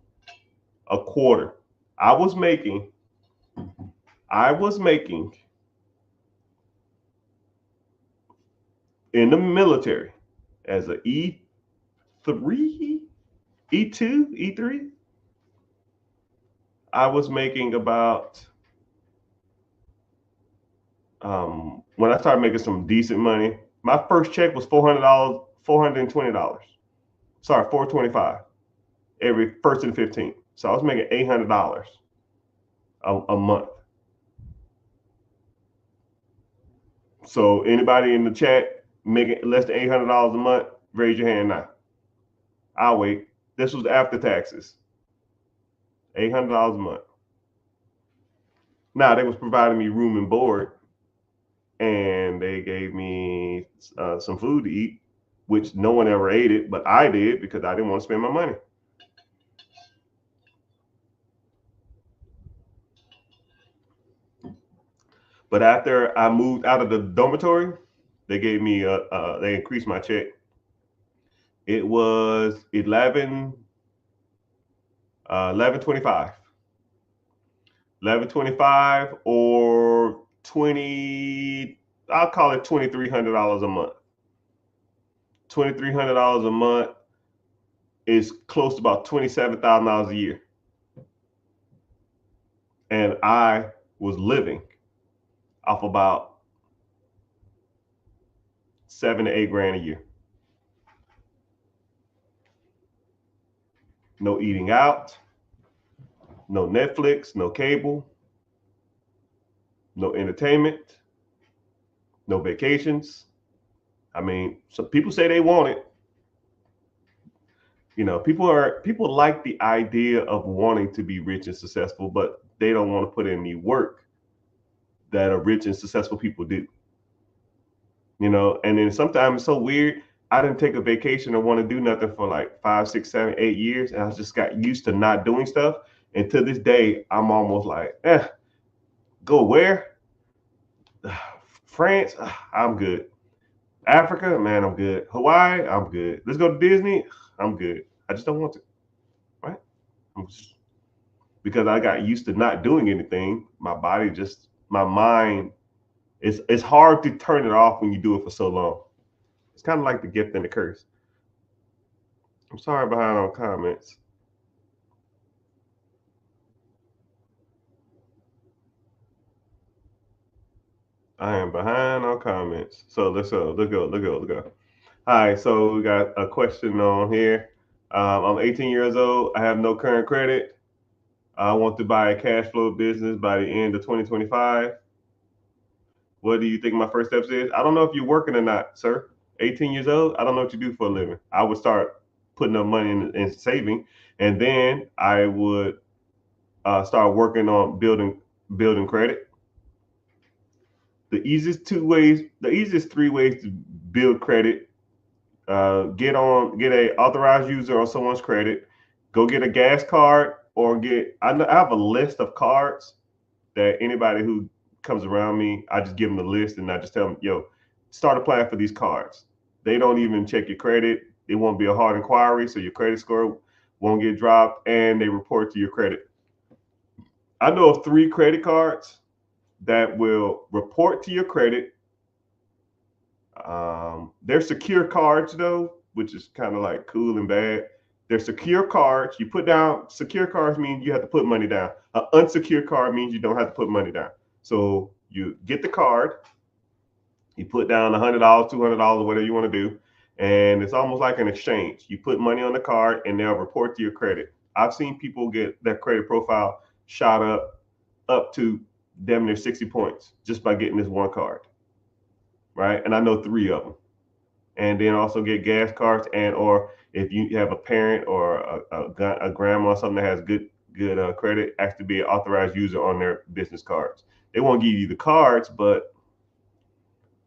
A quarter. I was making in the military as an E3, E2, E3. I was making about when I started making some decent money, my first check was $400, $420. Sorry, $425 every first and 15th. So I was making $800 a month. So anybody in the chat making less than $800 a month, raise your hand now. I'll wait. This was after taxes. $800 a month. Now they was providing me room and board, and they gave me some food to eat, which no one ever ate it, but I did because I didn't want to spend my money. But after I moved out of the dormitory, they gave me they increased my check. It was 11.25. 11.25 or 20, I'll call it $2,300 a month. $2,300 a month is close to about $27,000 a year. And I was living off about 7 to 8 grand a year. No eating out, no Netflix, no cable, no entertainment, no vacations. I mean, some people say they want it. You know, people like the idea of wanting to be rich and successful, but they don't want to put in the work that a rich and successful people do. You know, and then sometimes it's so weird. I didn't take a vacation or want to do nothing for like 5, 6, 7, 8 years, and I just got used to not doing stuff. And to this day, I'm almost like, go where? France, I'm good. Africa, man, I'm good. Hawaii, I'm good. Let's go to Disney, I'm good. I just don't want to, right? Because I got used to not doing anything. My body just, my mind, it's hard to turn it off when you do it for so long. It's kind of like the gift and the curse. I'm sorry behind on comments. I am behind on comments. So let's go. All right, so we got a question on here. I'm 18 years old. I have no current credit. I want to buy a cash flow business by the end of 2025. What do you think my first steps is? I don't know if you're working or not, sir. 18 years old. I don't know what you do for a living. I would start putting up money in saving, and then I would start working on building credit. The easiest 3 ways to build credit: get a authorized user on someone's credit, go get a gas card, or I have a list of cards that anybody who comes around me, I just give them a list and I just tell them, yo, start applying for these cards. They don't even check your credit. It won't be a hard inquiry, so your credit score won't get dropped, and they report to your credit. I know of 3 credit cards that will report to your credit. They're secure cards though, which is kind of like cool and bad. They're secure cards. You put down, secure cards mean you have to put money down. An unsecured card means you don't have to put money down. So you get the card, you put down $100, $200, whatever you want to do, and it's almost like an exchange. You put money on the card and they'll report to your credit. I've seen people get their credit profile shot up to damn near 60 points just by getting this one card, right? And I know 3 of them. And then also get gas cards, and or if you have a parent or a grandma or something that has good credit, ask to be an authorized user on their business cards. They won't give you the cards, but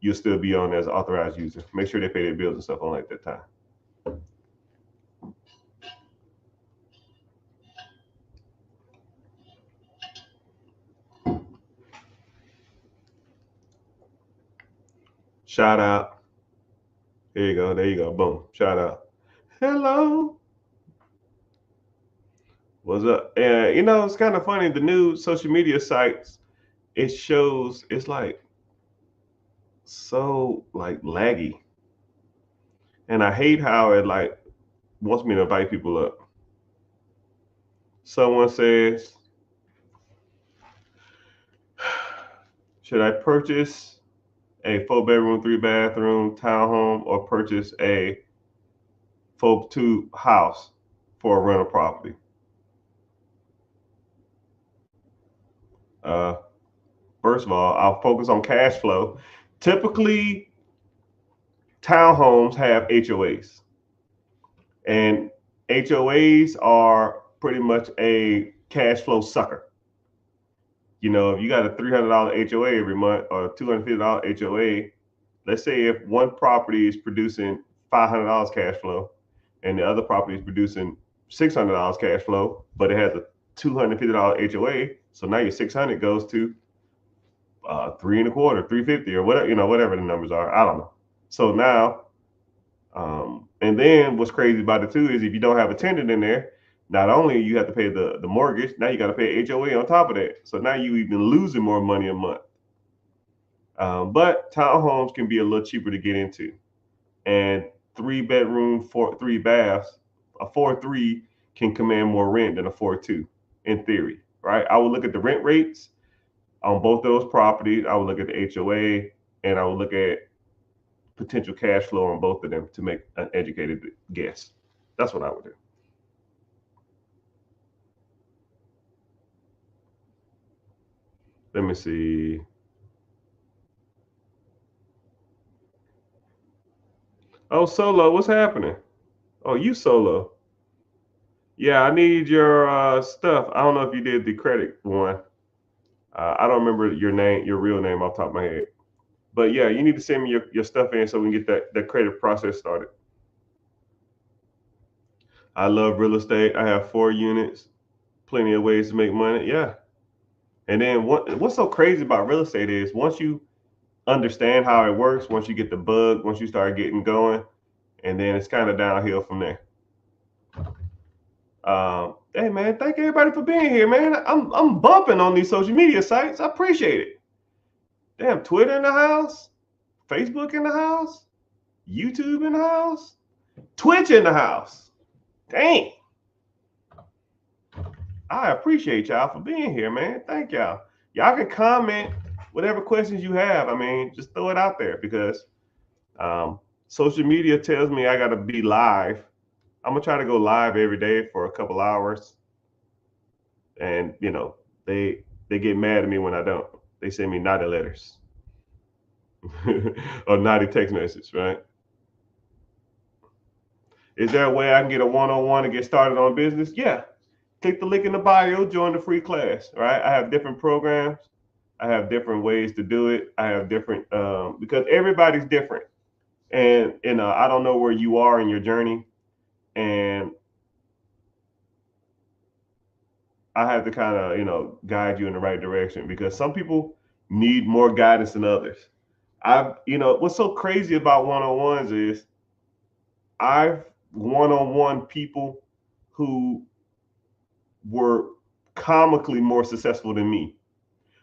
you'll still be on as an authorized user. Make sure they pay their bills and stuff on at that time. Shout out. There you go. There you go. Boom. Shout out. Hello. What's up? You know, it's kind of funny. The new social media sites, it shows, it's like so like laggy. And I hate how it like wants me to invite people up. Someone says, Should I purchase a 4-bedroom, 3-bathroom townhome or purchase a 4-2 house for a rental property? First of all, I'll focus on cash flow. Typically, townhomes have HOAs, and HOAs are pretty much a cash flow sucker. You know, if you got a $300 HOA every month or a $250 HOA, let's say if one property is producing $500 cash flow and the other property is producing $600 cash flow, but it has a $250 HOA, so now your 600 goes to 3.25, 350, or whatever, you know, whatever the numbers are. I don't know. So now, and then what's crazy about it too is if you don't have a tenant in there, not only you have to pay the mortgage, now you got to pay HOA on top of that. So now you even losing more money a month. But townhomes can be a little cheaper to get into, and 3-bedroom, 3 baths, a 4-3 can command more rent than a 4-2 in theory, right? I would look at the rent rates on both those properties. I would look at the HOA, and I would look at potential cash flow on both of them to make an educated guess. That's what I would do. Let me see. Oh, Solo, what's happening? Oh, you Solo. Yeah, I need your stuff. I don't know if you did the credit one. I don't remember your name, your real name off the top of my head. But yeah, you need to send me your stuff in so we can get that credit process started. I love real estate. I have 4 units, plenty of ways to make money. Yeah. And then what's so crazy about real estate is once you understand how it works, once you get the bug, once you start getting going, and then it's kind of downhill from there. Hey man, thank everybody for being here, man. I'm bumping on these social media sites. I appreciate it. Damn, Twitter in the house, Facebook in the house, YouTube in the house, Twitch in the house. Dang. I appreciate y'all for being here, man. Thank y'all. Y'all can comment whatever questions you have. I mean, just throw it out there because social media tells me I got to be live. I'm gonna try to go live every day for a couple hours, and you know they get mad at me when I don't. They send me naughty letters or naughty text message, right? Is there a way I can get a one-on-one and get started on business? Yeah. Click the link in the bio, join the free class, right? I have different programs. I have different ways to do it. I have different, because everybody's different. And I don't know where you are in your journey. And I have to kind of, guide you in the right direction because some people need more guidance than others. What's so crazy about one-on-ones is I've one-on-one people who were comically more successful than me,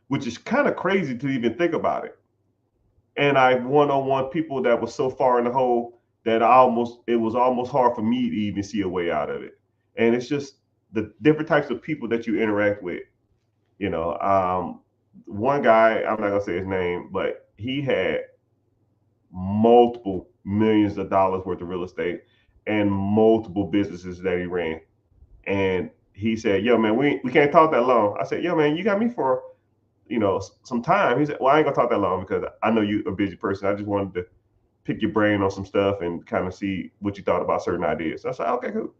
which is kind of crazy to even think about it. And I one-on-one people that was so far in the hole that it was almost hard for me to even see a way out of it. And it's just the different types of people that you interact with. One guy, I'm not gonna say his name, but he had multiple millions of dollars worth of real estate and multiple businesses that he ran. And he said, "Yo, man, we can't talk that long." I said, "Yo, man, you got me for some time." He said, "Well, I ain't gonna talk that long because I know you're a busy person. I just wanted to pick your brain on some stuff and kind of see what you thought about certain ideas." So I said, "Okay, cool."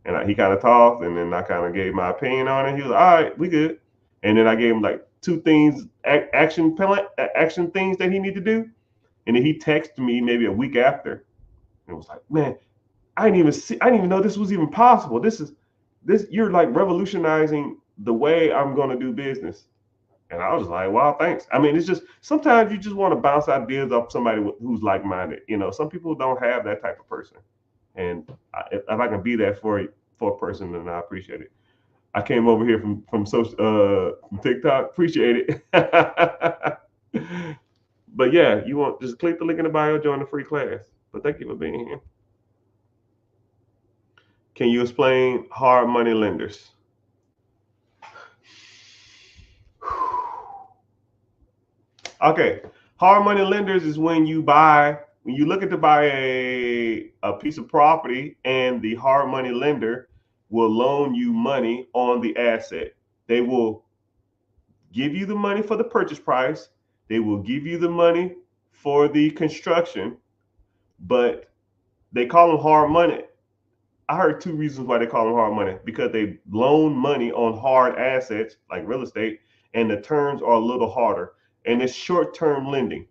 And he kind of talked, and then I kind of gave my opinion on it. He was like, "All right, we good." And then I gave him like 2 things, action things that he need to do. And then he texted me maybe a week after, and was like, "Man, I didn't even know this was even possible. You're like revolutionizing the way I'm going to do business." And I was like, "Wow, thanks." I mean, it's just sometimes you just want to bounce ideas off somebody who's like-minded. Some people don't have that type of person, and if I can be that for a person, then I appreciate it. I came over here from from TikTok. Appreciate it. But yeah, you want just click the link in the bio, join the free class. But thank you for being here. Can you explain hard money lenders? Okay. Hard money lenders is when you look at to buy a piece of property and the hard money lender will loan you money on the asset. They will give you the money for the purchase price. They will give you the money for the construction, but they call them hard money. I heard two reasons why they call them hard money, because they loan money on hard assets like real estate, and the terms are a little harder. And it's short-term lending.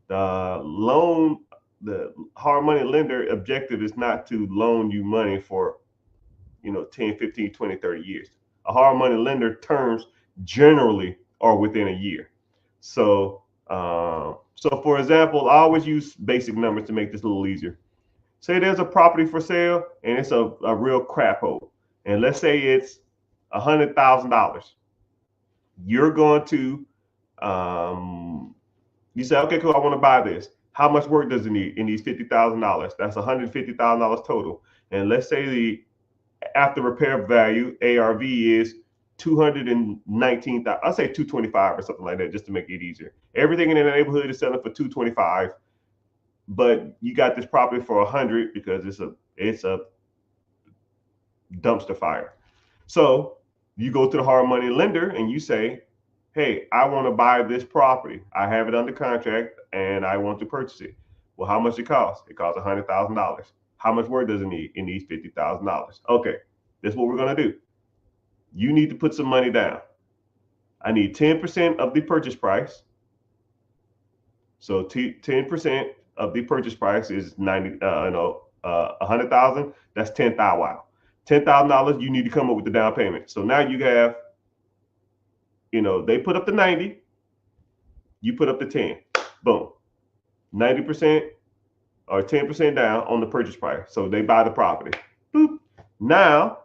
The hard money lender objective is not to loan you money for 10, 15, 20, 30 years. A hard money lender terms generally are within a year. So for example, I always use basic numbers to make this a little easier. Say there's a property for sale and it's a real crap hole, and let's say it's $100,000. You're going to you say, okay, cool, I want to buy this. How much work does it need? It needs $50,000. That's $150,000 total. And let's say the after repair value ARV is 219,000. I'll say 225 or something like that, just to make it easier. Everything in the neighborhood is selling for 225, but you got this property for 100 because it's a dumpster fire. So you go to the hard money lender and you say, hey, I want to buy this property. I have it under contract and I want to purchase it. Well, how much it costs? It costs $100,000. How much work does it need? It needs $50,000. Okay, that's what we're going to do. You need to put some money down. I need 10% of the purchase price. So 10% of the purchase price is 100,000. That's 10,000. Wow. $10,000. You need to come up with the down payment. So now you have, they put up the 90, you put up the 10. Boom. 90% or 10% down on the purchase price. So they buy the property. Boop. Now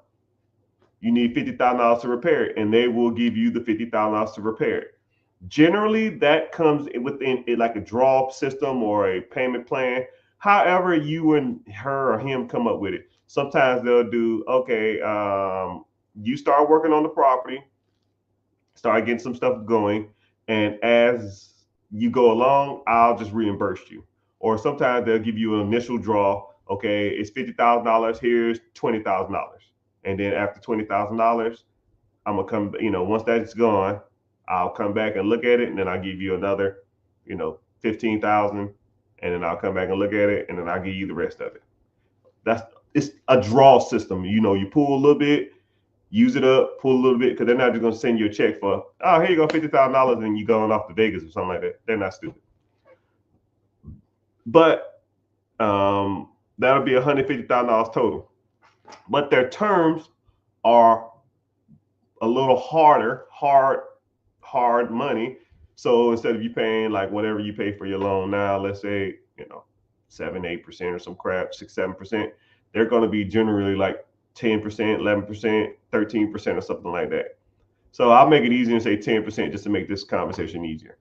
you need $50,000 to repair it, and they will give you the $50,000 to repair it. Generally, that comes within like a draw system or a payment plan. However, you and her or him come up with it. Sometimes they'll do, okay, you start working on the property, start getting some stuff going, and as you go along, I'll just reimburse you. Or sometimes they'll give you an initial draw. Okay, it's $50,000. Here's $20,000, and then after $20,000, I'm gonna come. Once that's gone, I'll come back and look at it, and then I'll give you another, 15,000, and then I'll come back and look at it, and then I'll give you the rest of it. It's a draw system. You pull a little bit, use it up, pull a little bit, because they're not just going to send you a check for, oh, here you go, $50,000, and you're going off to Vegas or something like that. They're not stupid. But that'll be $150,000 total. But their terms are a little hard money. So instead of you paying like whatever you pay for your loan now, let's say, 7, 8% or some crap, 6, 7%, they're going to be generally like 10%, 11%, 13% or something like that. So I'll make it easy and say 10% just to make this conversation easier.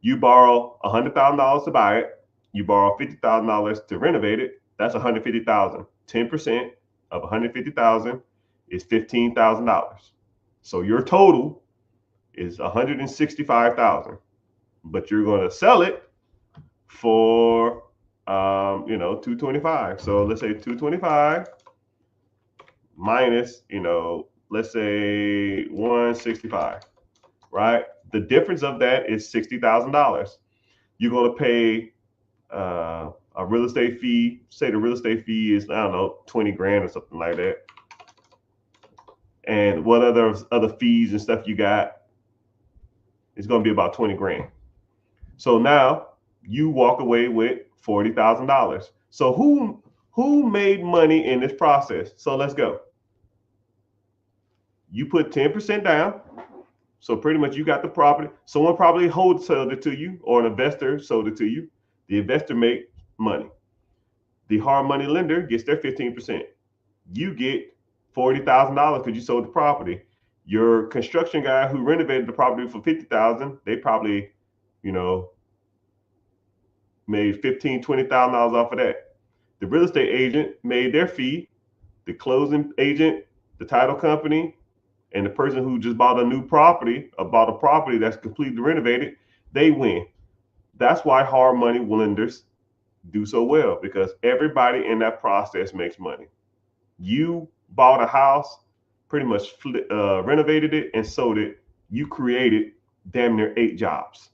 You borrow $100,000 to buy it. You borrow $50,000 to renovate it. That's $150,000. 10% of $150,000 is $15,000. So your total is $165,000, but you're going to sell it for $225,000. So let's say $225,000 minus, let's say $165,000, right? The difference of that is $60,000. You're going to pay a real estate fee. Say the real estate fee is, I don't know, 20 grand or something like that. And what other fees and stuff you got? It's going to be about 20 grand. So now you walk away with $40,000. So who made money in this process? So let's go. You put 10% down. So pretty much you got the property. Someone probably wholesaled it to you, or an investor sold it to you. The investor made money. The hard money lender gets their 15%. You get $40,000 because you sold the property. Your construction guy who renovated the property for $50,000, they probably, made $15,000, $20,000 off of that. The real estate agent made their fee. The closing agent, the title company, and the person who just bought a new property, or bought a property that's completely renovated, they win. That's why hard money lenders do so well, because everybody in that process makes money. You bought a house, pretty much renovated it and sold it. You created damn near 8 jobs,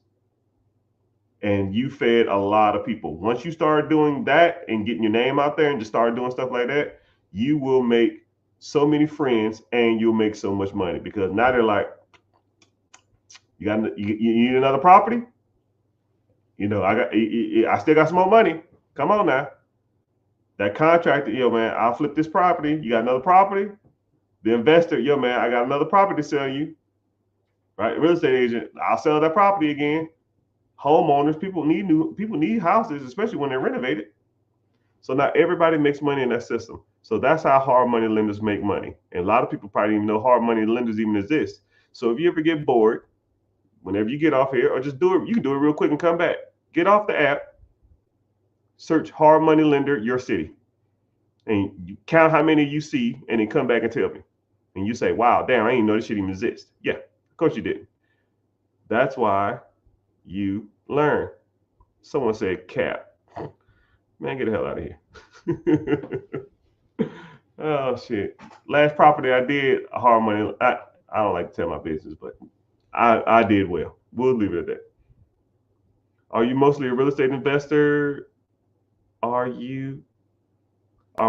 and you fed a lot of people. Once you start doing that and getting your name out there and just start doing stuff like that, you will make so many friends and you'll make so much money, because now they're like, you need another property? I still got some more money. Come on now. That contractor, yo man, I'll flip this property. You got another property? The investor, yo man, I got another property to sell you. Right? Real estate agent, I'll sell that property again. Homeowners, people need houses, especially when they're renovated. So now everybody makes money in that system. So that's how hard money lenders make money. And a lot of people probably even know hard money lenders even exist. So if you ever get bored, whenever you get off here, or just do it, you can do it real quick and come back. Get off the app, search hard money lender your city, and you count how many you see, and then come back and tell me. And you say, wow, damn, I didn't know this shit even exists. Yeah, of course you didn't. That's why you learn. Someone said cap. Man, get the hell out of here. Oh shit. Last property I did, hard money. I don't like to tell my business, but I did well. We'll leave it at that. Are you mostly a real estate investor? Are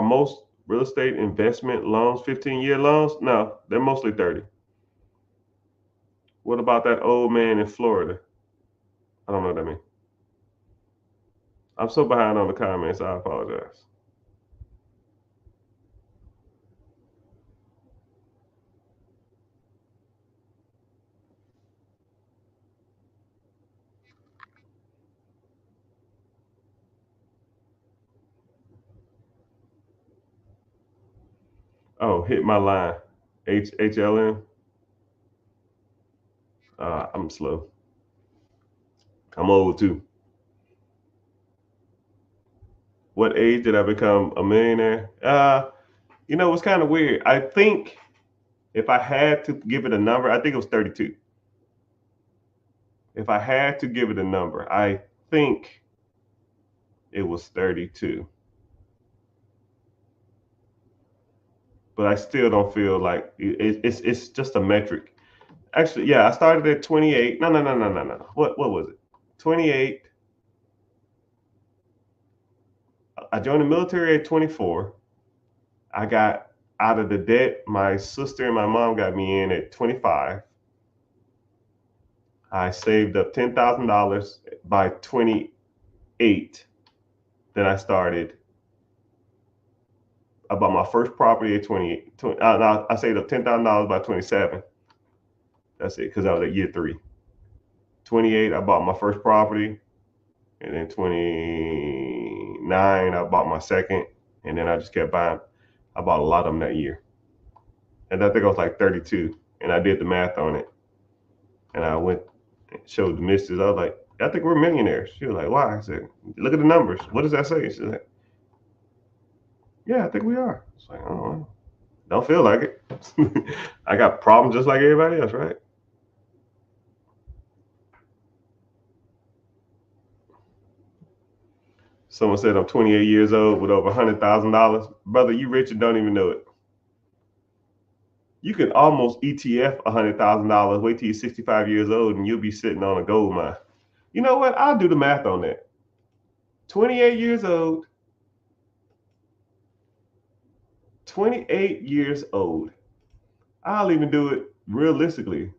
most real estate investment loans 15-year loans? No, they're mostly 30. What about that old man in Florida? I don't know what that means. I'm so behind on the comments, I apologize. Oh, hit my line. HLM. I'm slow. I'm old too. What age did I become a millionaire? It's kind of weird. I think if I had to give it a number, I think it was 32. If I had to give it a number, I think it was 32. But I still don't feel like it's just a metric. Actually, yeah, I started at 28. No. What was it? 28. I joined the military at 24. I got out of the debt my sister and my mom got me in at 25. I saved up $10,000 by 28. Then I bought my first property at 28. I saved up $10,000 by 27. That's it, because I was at year 3. 28, I bought my first property. And then 29, I bought my second. And then I just kept buying. I bought a lot of them that year. And I think I was like 32. And I did the math on it. And I went and showed the missus. I was like, I think we're millionaires. She was like, why? I said, look at the numbers. What does that say? She said, yeah, I think we are. It's like, oh, don't feel like it. I got problems just like everybody else, right? Someone said I'm 28 years old with over $100,000. Brother, you rich and don't even know it. You can almost ETF $100,000. Wait till you're 65 years old and you'll be sitting on a gold mine. You know what? I'll do the math on that. 28 years old. 28 years old. I'll even do it realistically.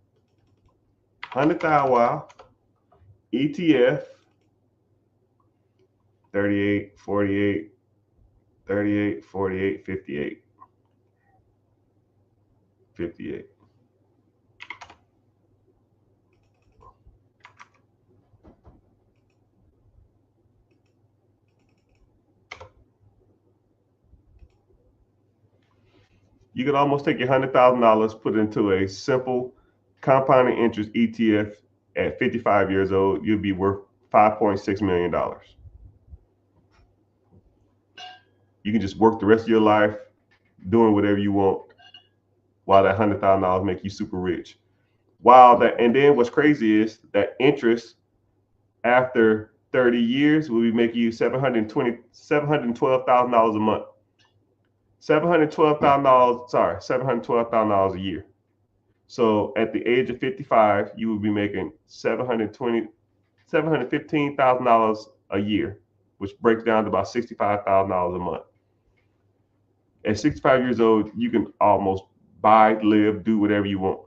100,000 wow. ETF. 38, 48, 38, 48, 58. 58. You could almost take your $100,000, put it into a simple compounding interest ETF at 55 years old. You'll be worth $5.6 million. You can just work the rest of your life doing whatever you want while that $100,000 make you super rich. And then what's crazy is that interest after 30 years, we'll be making you $712,000 a month. $712,000 a year. So at the age of 55, you will be making $715,000 a year, which breaks down to about $65,000 a month. At 65 years old, you can almost buy, live, do whatever you want.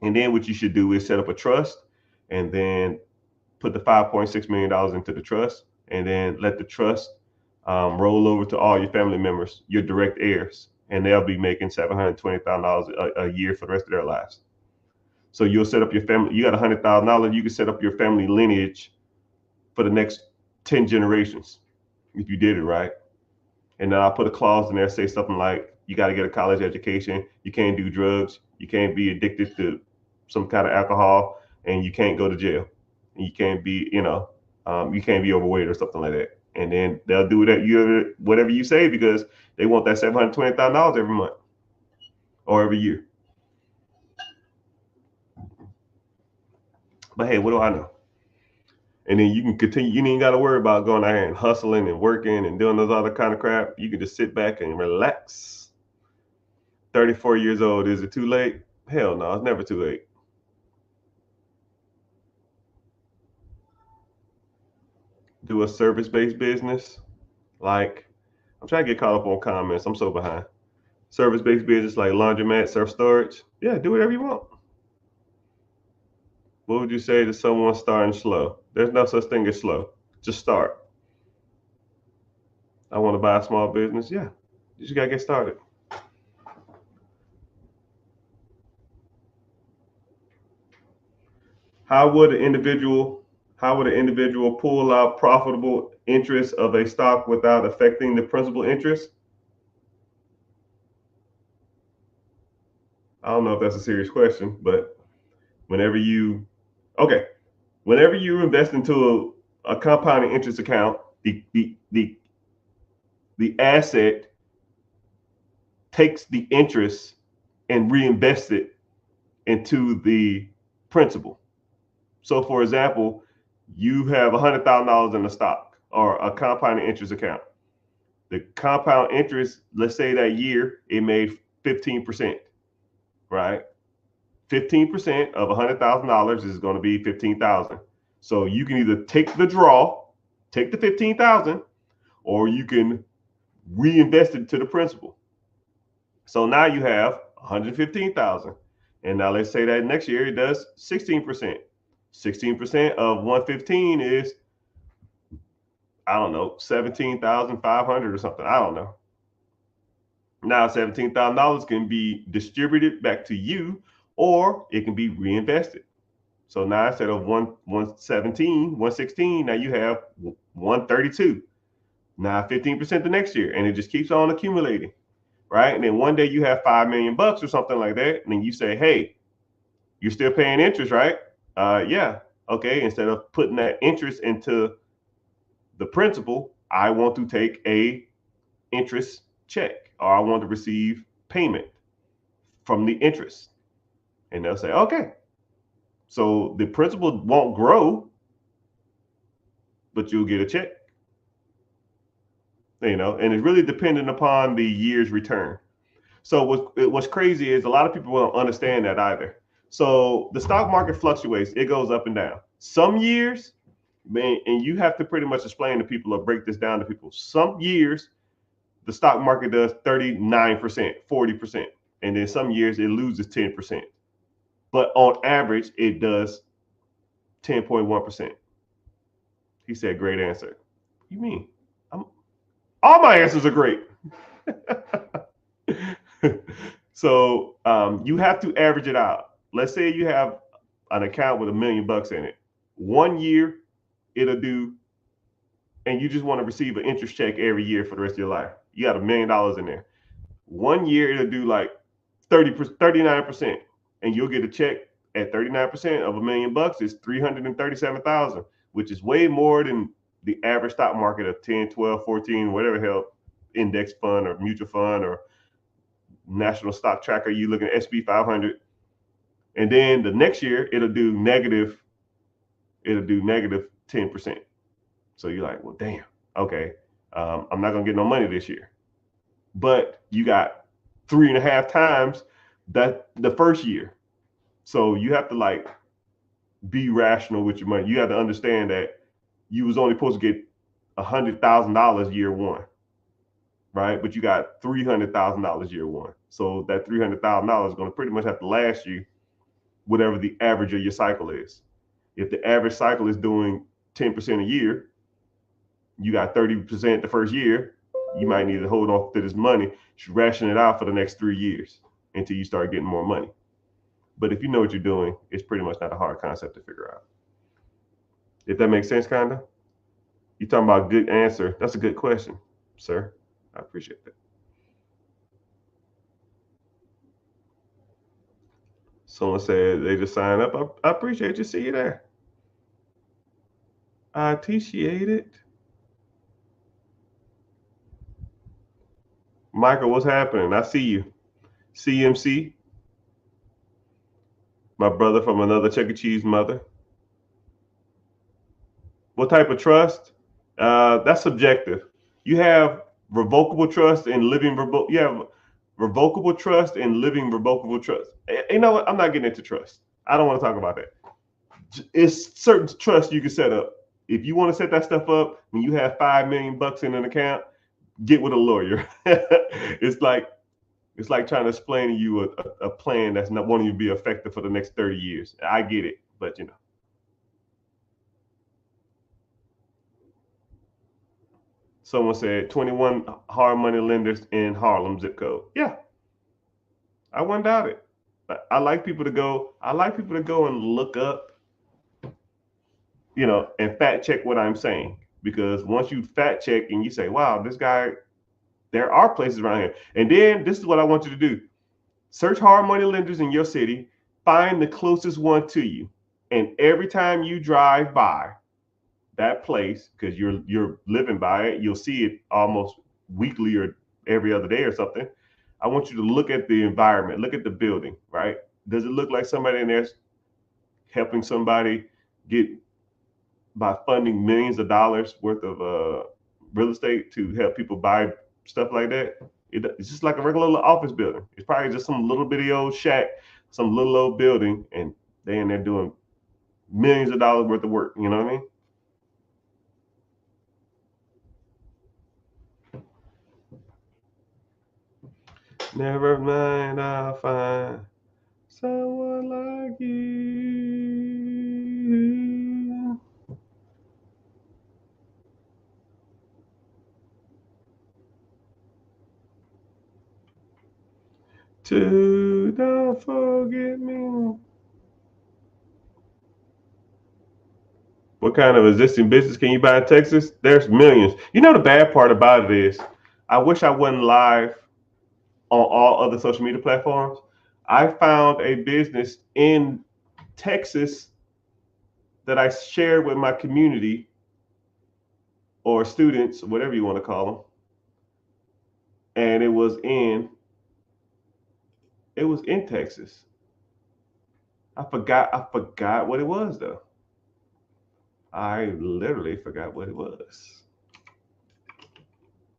And then what you should do is set up a trust and then put the $5.6 million into the trust, and then let the trust roll over to all your family members, your direct heirs, and they'll be making $720,000 a year for the rest of their lives. So you'll set up your family. You got $100,000. You can set up your family lineage for the next 10 generations if you did it right. And then I'll put a clause in there, say something like, you got to get a college education. You can't do drugs. You can't be addicted to some kind of alcohol, and you can't go to jail. You can't be, you can't be overweight or something like that. And then they'll do that whatever you say, because they want that $720,000 every month or every year. But hey, what do I know? And then you can continue. You ain't got to worry about going out here and hustling and working and doing those other kind of crap. You can just sit back and relax. 34 years old, is it too late? Hell no, it's never too late. Do a service-based business. Like, I'm trying to get caught up on comments. I'm so behind. Service-based business like laundromat, self-storage. Yeah, do whatever you want. What would you say to someone starting slow? There's no such thing as slow. Just start. I want to buy a small business. Yeah, you just got to get started. How would an individual pull out profitable interest of a stock without affecting the principal interest? I don't know if that's a serious question, but whenever you invest into a compounding interest account, the asset takes the interest and reinvests it into the principal. So, for example, you have $100,000 in a stock or a compounding interest account. The compound interest, let's say that year it made 15%, right? 15% of $100,000 is going to be $15,000. So you can either take the draw, take the $15,000, or you can reinvest it to the principal. So now you have $115,000, and now let's say that next year it does 16%. 16% of 115 is, I don't know, 17,500 or something. I don't know. Now $17,000 can be distributed back to you, or it can be reinvested. So now instead of 116, now you have 132. Now 15% the next year, and it just keeps on accumulating, right? And then one day you have $5 million or something like that, and then you say, hey, you're still paying interest, right? Yeah. Okay. Instead of putting that interest into the principal, I want to take a interest check, or I want to receive payment from the interest. And they'll say, okay. So the principal won't grow, but you'll get a check. And it's really dependent upon the year's return. So what's crazy is a lot of people don't understand that either. So the stock market fluctuates. It goes up and down. Some years, man, and you have to pretty much explain to people or break this down to people. Some years, the stock market does 39%, 40%. And then some years it loses 10%. But on average, it does 10.1%. He said, great answer. What do you mean? All my answers are great. So you have to average it out. Let's say you have an account with $1 million in it. 1 year it'll do, and you just want to receive an interest check every year for the rest of your life. You got $1 million in there. 1 year it'll do like 39%, and you'll get a check at 39% of $1 million is $337,000, which is way more than the average stock market of 10, 12, 14, whatever hell index fund or mutual fund or national stock tracker. You look at SB 500. And then the next year it'll do negative 10%. So you're like, well, damn, okay, I'm not gonna get no money this year. But you got 3.5 times that the first year. So you have to like be rational with your money. You have to understand that you was only supposed to get $100,000 year one, right? But you got $300,000 year one. So that $300,000 is going to pretty much have to last you whatever the average of your cycle is. If the average cycle is doing 10% a year, you got 30% the first year, you might need to hold on to this money, ration it out for the next 3 years until you start getting more money. But if you know what you're doing, it's pretty much not a hard concept to figure out. If that makes sense, kind of. You're talking about good answer. That's a good question, sir. I appreciate that. Someone said they just signed up. I appreciate you. See you there. I appreciate it. Michael, what's happening? I see you. CMC, my brother from another Chuck E. Cheese mother. What type of trust? That's subjective. You have revocable trust and living you have revocable trust and living revocable trust. You know what? I'm not getting into trust. I don't want to talk about that. It's certain trust you can set up. If you want to set that stuff up when you have $5 million in an account, get with a lawyer. It's like trying to explain to you a plan that's not wanting you to be effective for the next 30 years. I get it, but you know. Someone said 21 hard money lenders in Harlem zip code. Yeah, I wouldn't doubt it. I like people to go. I like people to go and look up, you know, and fact check what I'm saying. Because once you fact check and you say, wow, this guy, there are places around here. And then this is what I want you to do. Search hard money lenders in your city, find the closest one to you. And every time you drive by that place, because you're living by it, you'll see it almost weekly or every other day or something. I want you to look at the environment, look at the building, right? Does it look like somebody in there's helping somebody get by funding millions of dollars worth of real estate to help people buy stuff like that? It's just like a regular little office building. It's probably just some little bitty old shack, some little old building, and they in there doing millions of dollars worth of work. You know what I mean? Never mind, I'll find someone like you. Don't forget me. What kind of existing business can you buy in Texas? There's millions. You know, the bad part about it is I wish I wasn't live on all other social media platforms. I found a business in Texas that I shared with my community or students, whatever you want to call them. And it was in Texas. I forgot what it was though. I literally forgot what it was.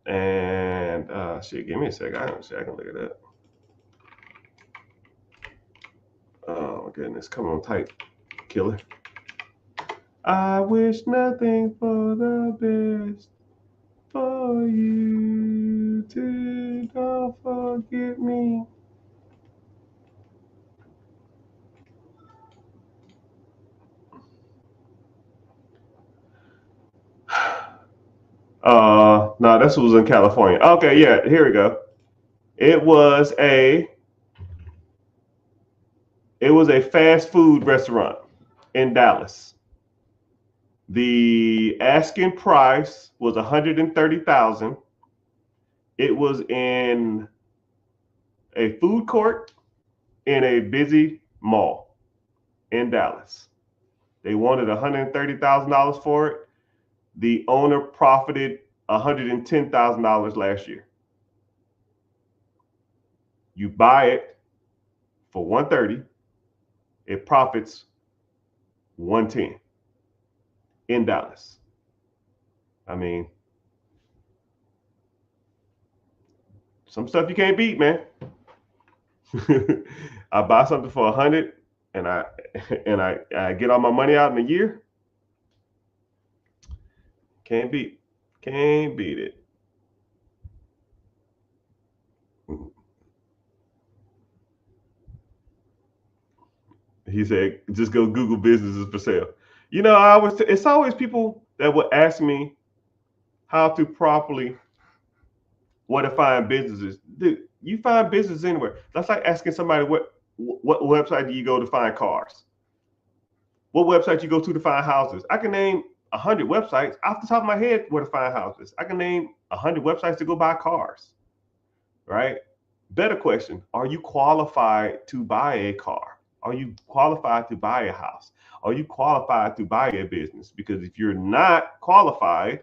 And shit, give me a sec. I can look it up. Oh my goodness, come on, type, killer. I wish nothing for the best for you to don't forget me. No, this was in California. Okay, yeah, here we go. It was a fast food restaurant in Dallas. The asking price was $130,000. It was in a food court in a busy mall in Dallas. They wanted $130,000 for it. The owner profited $110,000 last year. You buy it for $130,000, it profits $110,000. in Dallas. I mean, some stuff you can't beat, man. I buy something for 100 and I get all my money out in a year. Can't beat it. He said, just go Google businesses for sale. You know, it's always people that would ask me how to properly what to find businesses. Dude, you find business anywhere. That's like asking somebody what website do you go to find cars? What website you go to find houses? I can name 100 websites off the top of my head where to find houses. I can name 100 websites to go buy cars, right? Better question, are you qualified to buy a car? Are you qualified to buy a house? Are you qualified to buy a business? Because if you're not qualified,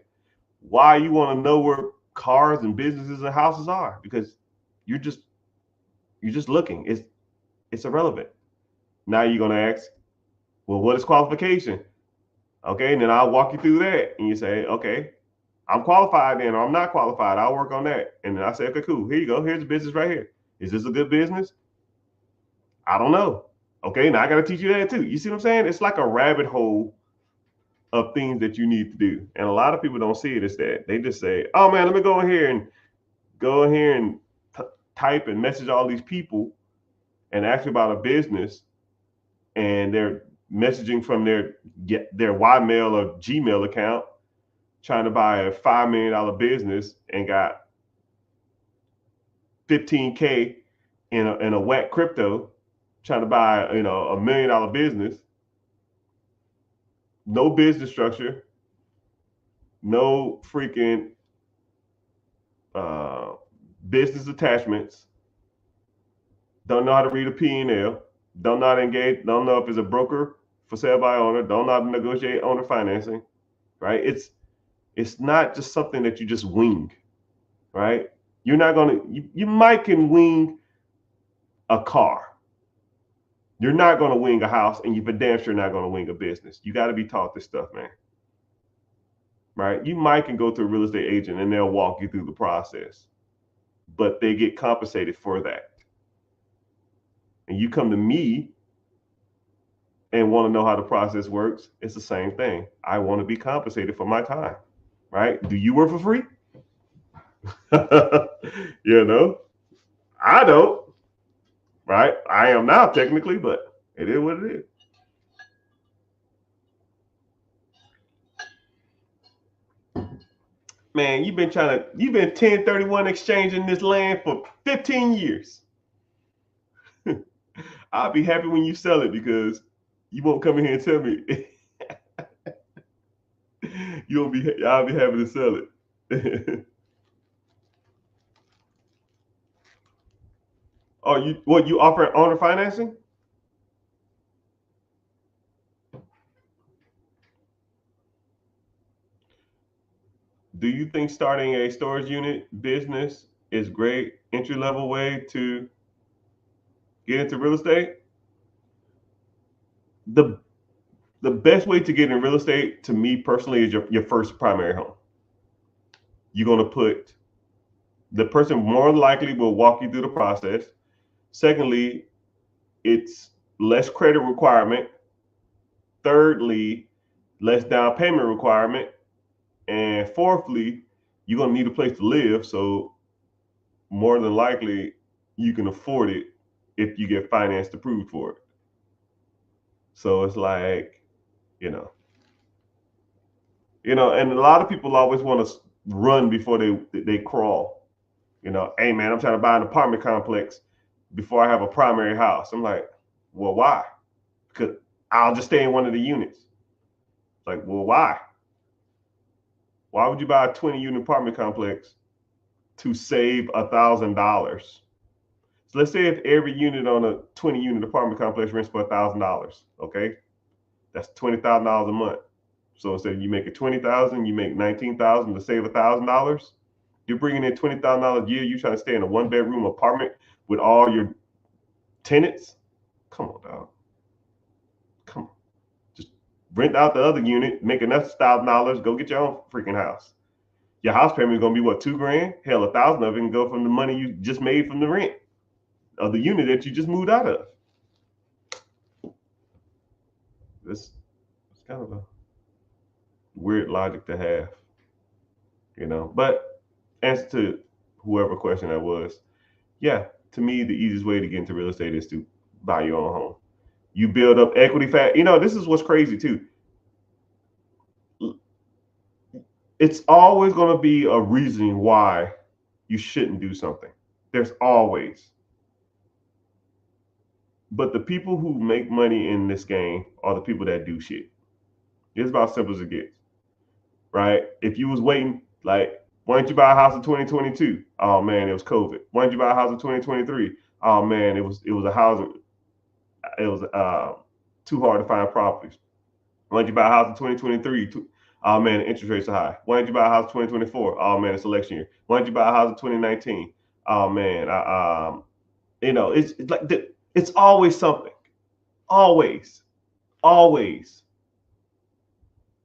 why you want to know where cars and businesses and houses are? Because you're just looking. It's irrelevant. Now you're gonna ask, well, what is qualification? Okay, and then I'll walk you through that, and you say, okay, I'm qualified then, or I'm not qualified. I'll work on that. And then I say, okay, cool. Here you go. Here's the business right here. Is this a good business? I don't know. Okay, now I got to teach you that too. You see what I'm saying? It's like a rabbit hole of things that you need to do. And a lot of people don't see it as that. They just say, oh man, let me go in here and type and message all these people and ask about a business, and they're messaging from their Ymail or Gmail account trying to buy a $5 million business and got 15K in a whack crypto, trying to buy, you know, $1 million business. No business structure, no freaking business attachments. Don't know how to read a P&L. Don't know how to engage. Don't know if it's a broker for sale by owner. Don't know how to negotiate owner financing. Right? It's not just something that you just wing. Right? You're not gonna. You might can wing a car. You're not gonna wing a house, and you for damn sure not gonna wing a business. You got to be taught this stuff, man. Right? You might can go to a real estate agent and they'll walk you through the process, but they get compensated for that. And you come to me and want to know how the process works, it's the same thing. I want to be compensated for my time, right? Do you work for free? You know, I don't, right? I am now technically, but it is what it is. Man, you've been 1031 exchanging this land for 15 years. I'll be happy when you sell it because you won't come in here and tell me. I'll be happy to sell it. Oh, you offer owner financing? Do you think starting a storage unit business is great entry-level way to get into real estate? The best way to get in real estate, to me personally, is your first primary home. You're going to put the person more likely will walk you through the process. Secondly, it's less credit requirement. Thirdly, less down payment requirement. And fourthly, you're going to need a place to live. So more than likely, you can afford it if you get financed approved for it. So it's like, you know, and a lot of people always want to run before they crawl. You know, hey man, I'm trying to buy an apartment complex before I have a primary house. I'm like, well, why? Because I'll just stay in one of the units. Like, well, why? Why would you buy a 20-unit apartment complex to save $1,000? So let's say if every unit on a 20-unit apartment complex rents for $1,000, okay? That's $20,000 a month. So instead of you make it $20,000, you make $19,000 to save $1,000. You're bringing in $20,000 a year. You trying to stay in a 1-bedroom apartment with all your tenants? Come on, dog. Come on. rent out the other unit, make enough $1,000, go get your own freaking house. Your house payment is gonna be what, $2,000? Hell, 1,000 of it can go from the money you just made from the rent of the unit that you just moved out of. It's kind of a weird logic to have, you know. But as to whoever question that was, yeah, to me, the easiest way to get into real estate is to buy your own home. You build up equity fast. You know, this is what's crazy too. It's always going to be a reason why you shouldn't do something. There's always. But the people who make money in this game are the people that do shit. It's about simple as it gets, right? If you was waiting, like, why didn't you buy a house in 2022? Oh man, it was COVID. Why didn't you buy a house in 2023? Oh man, it was a housing. It was too hard to find properties. Why didn't you buy a house in 2023? Oh man, the interest rates are high. Why didn't you buy a house in 2024? Oh man, it's election year. Why didn't you buy a house in 2019? Oh man, you know, it's like it's always something, always.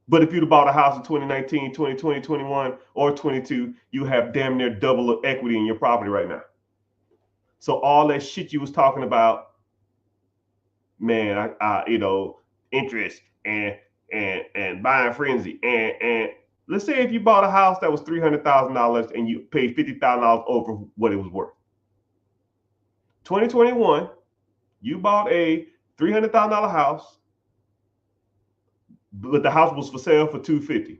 But if you'd have bought a house in 2019, 2020, 21, or 22, you have damn near double of equity in your property right now. So all that shit you was talking about, man, you know, interest and buying frenzy, and let's say if you bought a house that was $300,000 and you paid $50,000 over what it was worth. 2021, you bought a $300,000 house, but the house was for sale for $250,000.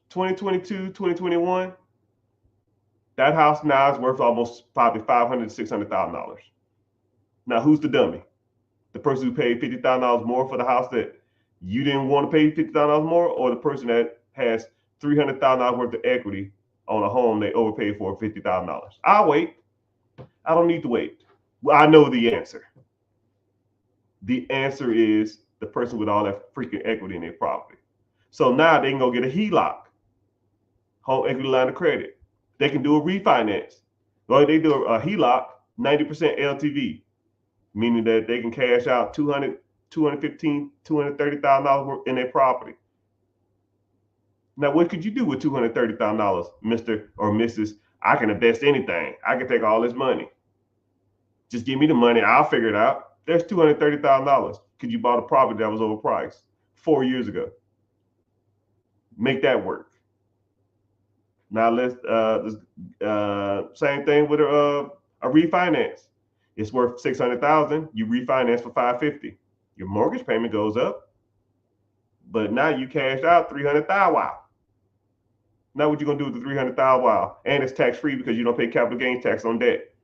2022, 2021, that house now is worth almost probably $500,000 to $600,000. Now, who's the dummy? The person who paid $50,000 more for the house that you didn't want to pay $50,000 more, or the person that has $300,000 worth of equity on a home they overpaid for $50,000? I'll wait. I don't need to wait. Well, I know the answer. The answer is the person with all that freaking equity in their property. So now they can go get a HELOC, home equity line of credit. They can do a refinance. Well, they do a HELOC, 90% LTV, meaning that they can cash out $200,000, $215,000, $230,000 in their property. Now, what could you do with $230,000, Mr. or Mrs.? I can invest anything. I can take all this money. Just give me the money. I'll figure it out. There's $230,000. Could you bought a property that was overpriced 4 years ago? Make that work. Now let's same thing with a refinance. It's worth $600,000. You refinance for $550,000. Your mortgage payment goes up, but now you cashed out $300,000. Wow. Now what you gonna do with the $300,000? Wow, and it's tax free because you don't pay capital gains tax on debt.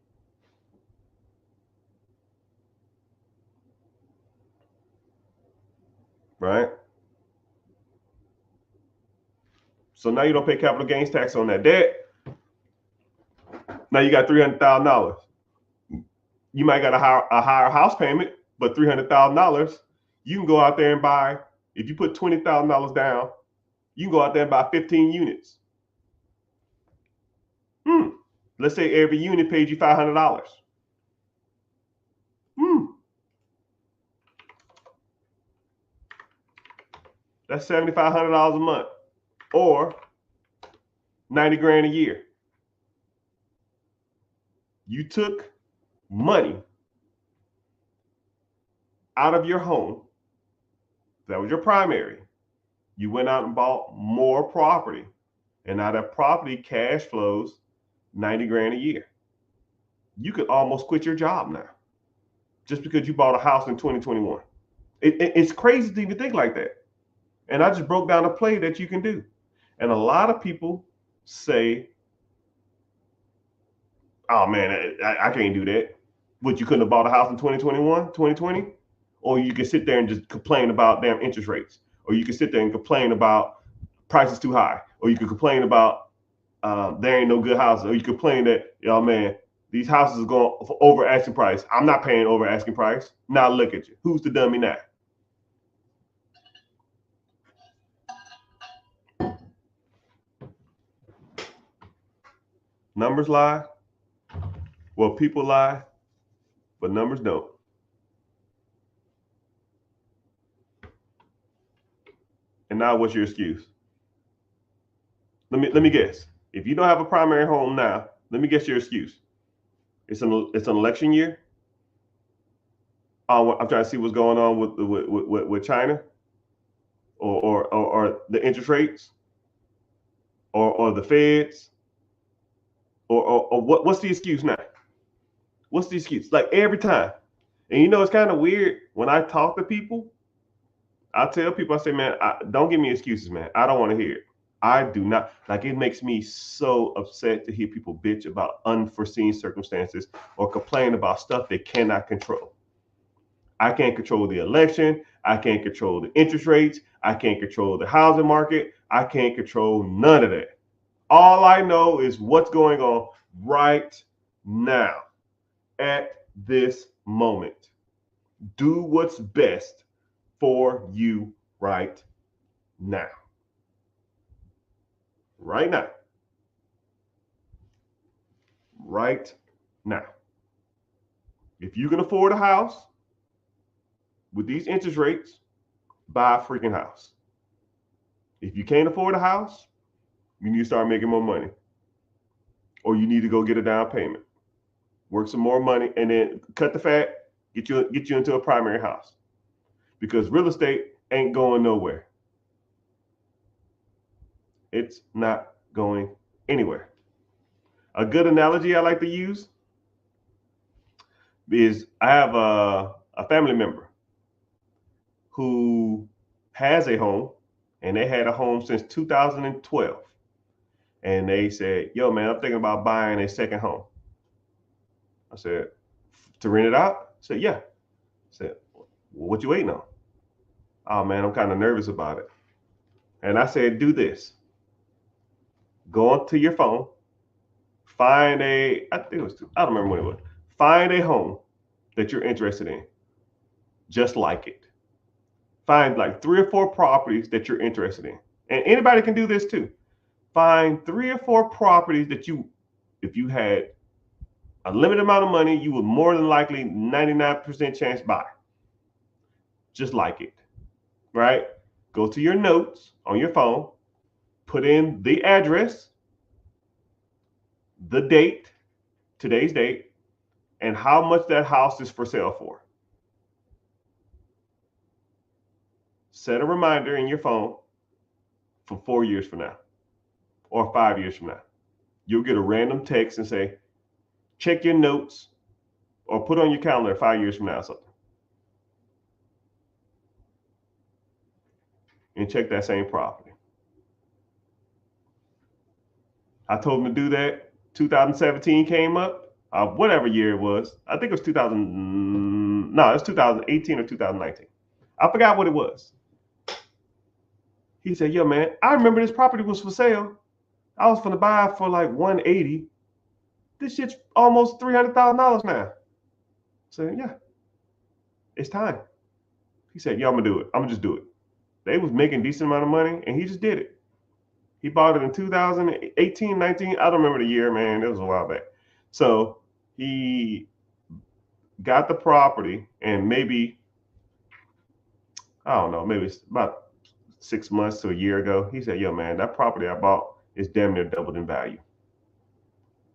Right? So now you don't pay capital gains tax on that debt. Now you got $300,000. You might got a higher house payment, but $300,000, you can go out there and buy. If you put $20,000 down, you can go out there and buy 15 units. Let's say every unit paid you $500. That's $7,500 a month, or 90 grand a year. You took money out of your home. That was your primary. You went out and bought more property, and now that property cash flows 90 grand a year. You could almost quit your job now just because you bought a house in 2021. It's crazy to even think like that. And I just broke down a play that you can do. And a lot of people say, oh man, I can't do that. What, you couldn't have bought a house in 2021, 2020? Or you can sit there and just complain about damn interest rates. Or you can sit there and complain about prices too high. Or you can complain about there ain't no good houses. Or you complain that, oh man, these houses are going for over asking price. I'm not paying over asking price. Now look at you. Who's the dummy now? Numbers lie. Well, people lie, but numbers don't. And now what's your excuse? Let me guess. If you don't have a primary home now, let me guess your excuse. It's an election year. I'm trying to see what's going on with China, or the interest rates, or the Feds, or what's the excuse now? What's the excuse? Like every time. And you know, it's kind of weird when I talk to people. I tell people, I say, man, don't give me excuses, man. I don't want to hear it. I do not. Like, it makes me so upset to hear people bitch about unforeseen circumstances or complain about stuff they cannot control. I can't control the election. I can't control the interest rates. I can't control the housing market. I can't control none of that. All I know is what's going on right now at this moment. Do what's best for you right now. Right now. Right now. If you can afford a house with these interest rates, buy a freaking house. If you can't afford a house, you need to start making more money. Or you need to go get a down payment. Work some more money and then cut the fat, get you into a primary house. Because real estate ain't going nowhere. It's not going anywhere. A good analogy I like to use is I have a family member who has a home, and they had a home since 2012. And they said, yo, man, I'm thinking about buying a second home. I said, to rent it out? I said, yeah. I said, well, what you waiting on? Oh, man, I'm kind of nervous about it. And I said, do this. Go onto your phone, find I don't remember what it was. Find a home that you're interested in, just like it. Find like 3 or 4 properties that you're interested in. And anybody can do this too. Find 3 or 4 properties that if you had a limited amount of money, you would more than likely 99% chance buy. Just like it, right? Go to your notes on your phone, put in the address, the date, today's date, and how much that house is for sale for. Set a reminder in your phone for 4 years from now or 5 years from now. You'll get a random text and say, check your notes or put on your calendar 5 years from now or something. And check that same property. I told them to do that. 2017 came up, whatever year it was. I think it was 2018 or 2019. I forgot what it was. He said, yo, man, I remember this property was for sale. I was going to buy it for like $180. This shit's almost $300,000 now. I said, yeah, it's time. He said, yeah, I'm going to do it. I'm going to just do it. They was making a decent amount of money, and he just did it. He bought it in 2018, 19. I don't remember the year, man. It was a while back. So he got the property, and maybe, I don't know, maybe it's about 6 months to a year ago. He said, yo, man, that property I bought is damn near doubled in value.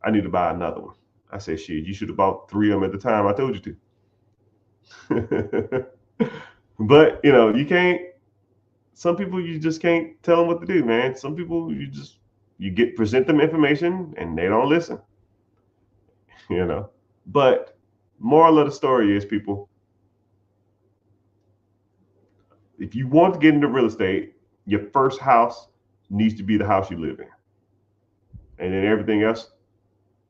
I need to buy another one. I said, shit, you should have bought 3 of them at the time I told you to. But, you know, you can't. Some people, you just can't tell them what to do, man. Some people, you present them information and they don't listen, you know. But moral of the story is, people, if you want to get into real estate, your first house needs to be the house you live in. And then everything else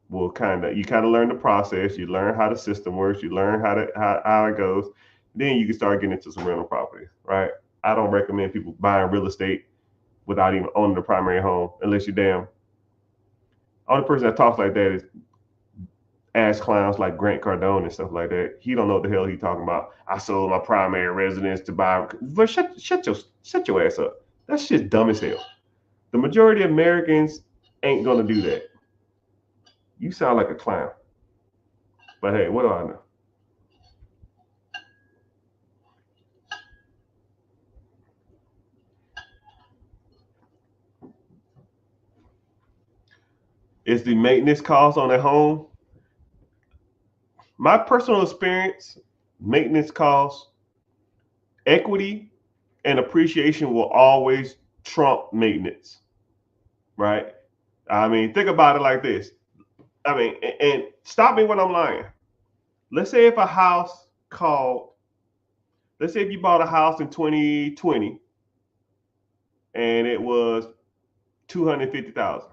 will you kind of learn the process. You learn how the system works. You learn how it goes. Then you can start getting into some rental properties, right? I don't recommend people buying real estate without even owning the primary home, unless you're damn. Only person that talks like that is ass clowns like Grant Cardone and stuff like that. He don't know what the hell he's talking about. I sold my primary residence to buy. But shut your ass up. That shit's dumb as hell. The majority of Americans ain't gonna do that. You sound like a clown. But hey, what do I know? is the maintenance cost on a home. My personal experience, maintenance costs, equity, and appreciation will always trump maintenance, right? I mean, think about it like this. I mean, and stop me when I'm lying. Let's say if a house called, let's say if you bought a house in 2020 and it was 250,000.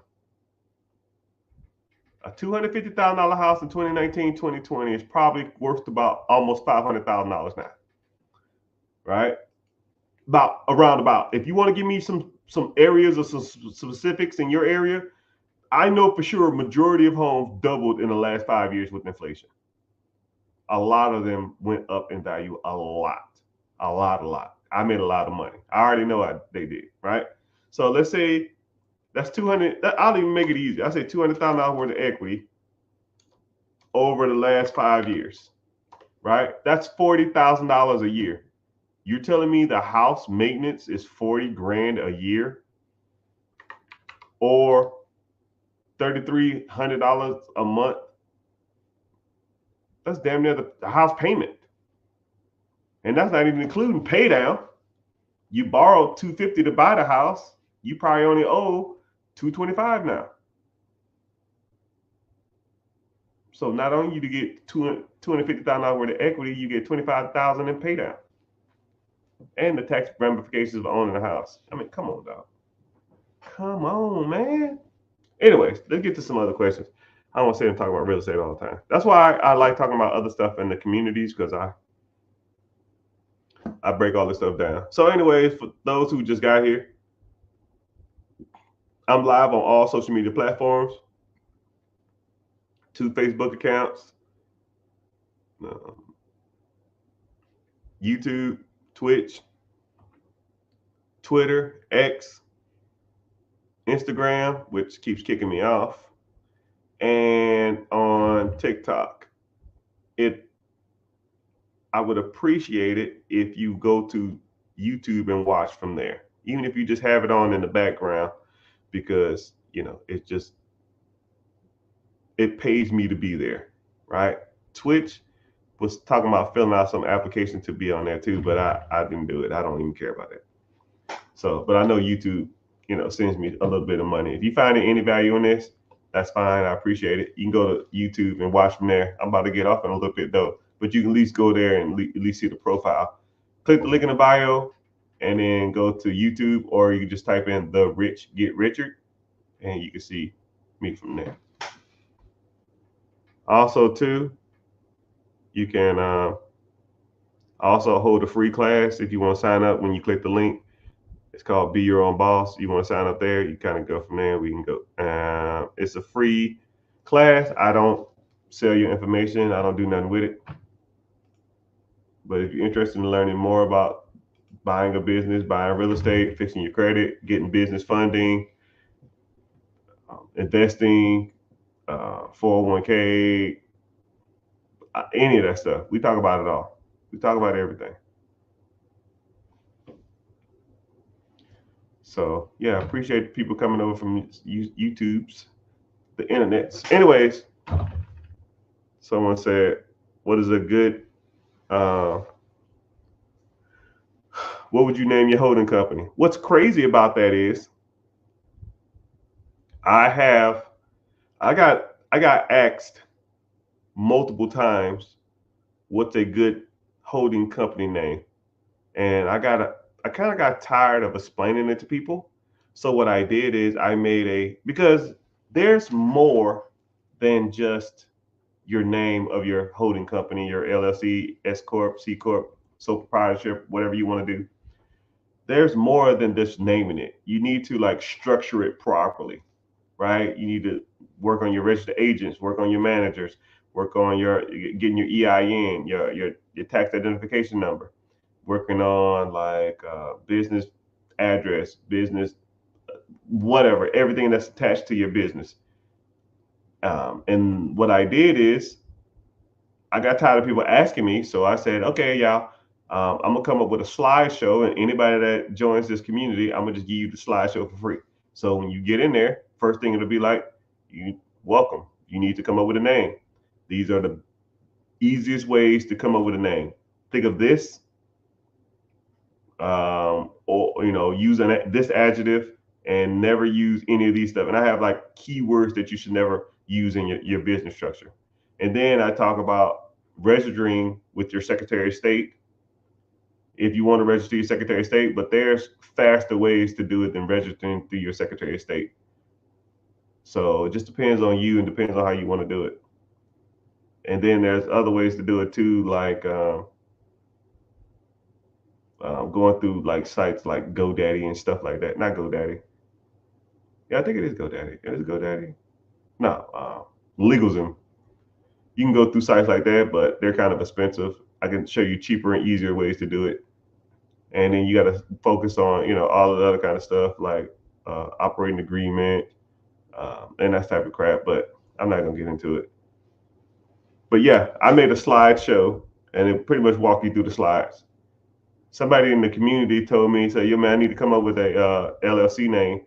A $250,000 house in 2019, 2020 is probably worth about almost $500,000 now, right? About around about. If you want to give me some areas or some specifics in your area, I know for sure a majority of homes doubled in the last 5 years with inflation. A lot of them went up in value a lot. I made a lot of money. I already know they did, right? So let's say that's 200. I'll even make it easy. I say $200,000 worth of equity over the last 5 years, right? That's $40,000 a year. You're telling me the house maintenance is 40 grand a year, or $3,300 a month? That's damn near the house payment, and that's not even including pay down. You borrowed $250 to buy the house. You probably only owe $225 now. So not only you to get $250,000 worth of equity, you get $25,000 in pay down, and the tax ramifications of owning a house. I mean, come on, dog. Come on, man. Anyways, let's get to some other questions. I don't want to sit and talk about real estate all the time. That's why I like talking about other stuff in the communities, because I break all this stuff down. So anyways, for those who just got here, I'm live on all social media platforms, 2 Facebook accounts, YouTube, Twitch, Twitter, X, Instagram, which keeps kicking me off, and on TikTok. I would appreciate it if you go to YouTube and watch from there, even if you just have it on in the background, because it pays me to be there, right? Twitch was talking about filling out some application to be on there too, but I didn't do it. I don't even care about it. So, but I know YouTube, sends me a little bit of money. If you find any value in this, that's fine. I appreciate it. You can go to YouTube and watch from there. I'm about to get off in a little bit though, but you can at least go there and at least see the profile. Click the link in the bio and then go to YouTube, or you can just type in The Rich Get Richard and you can see me from there. Also too, you can also hold a free class if you want to sign up. When you click the link, it's called Be Your Own Boss. You want to sign up there, you kind of go from there. We can go. It's a free class. I don't sell your information. I don't do nothing with it. But if you're interested in learning more about buying a business, buying real estate, fixing your credit, getting business funding, investing, 401k, any of that stuff, we talk about it all. We talk about everything. So yeah, I appreciate people coming over from YouTubes, the internets. Anyways, someone said, what is a good, what would you name your holding company? What's crazy about that is I got asked multiple times what's a good holding company name, and I kind of got tired of explaining it to people. So what I did is I made because there's more than just your name of your holding company, your LLC, S Corp, C Corp, sole proprietorship, whatever you want to do. There's more than just naming it. You need to structure it properly, right? You need to work on your registered agents, work on your managers, work on getting your EIN, your tax identification number, working on business address, business, whatever, everything that's attached to your business. And what I did is I got tired of people asking me. So I said, okay, y'all, I'm going to come up with a slideshow, and anybody that joins this community, I'm going to just give you the slideshow for free. So when you get in there, first thing it'll be like, you welcome. You need to come up with a name. These are the easiest ways to come up with a name. Think of this, or use this adjective, and never use any of these stuff. And I have like keywords that you should never use in your business structure. And then I talk about registering with your Secretary of State if you want to register your Secretary of State, but there's faster ways to do it than registering through your Secretary of State. So it just depends on you and depends on how you want to do it. And then there's other ways to do it too, like going through like sites like GoDaddy and stuff like that. Not GoDaddy. Yeah, I think it is GoDaddy. It is GoDaddy. No, LegalZoom. You can go through sites like that, but they're kind of expensive. I can show you cheaper and easier ways to do it. And then you got to focus on, all of the other kind of stuff like operating agreement and that type of crap. But I'm not gonna get into it. But yeah, I made a slideshow and it pretty much walk you through the slides. Somebody in the community told me, "Say, yo, man, I need to come up with a LLC name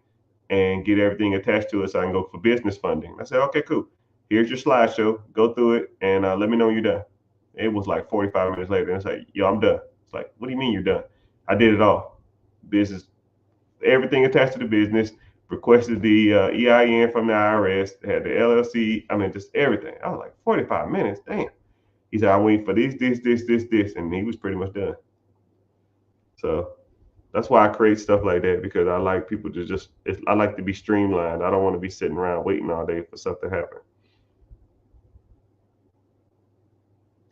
and get everything attached to it so I can go for business funding." I said, "Okay, cool. Here's your slideshow. Go through it and let me know when you're done." It was like 45 minutes later, and it's like, "Yo, I'm done." It's like, "What do you mean you're done?" I did it all. Business, everything attached to the business. Requested the EIN from the IRS. Had the LLC. I mean, just everything. I was like, 45 minutes. Damn. He said, "I wait for this, and he was pretty much done." So that's why I create stuff like that, because I like people to I like to be streamlined. I don't want to be sitting around waiting all day for something to happen.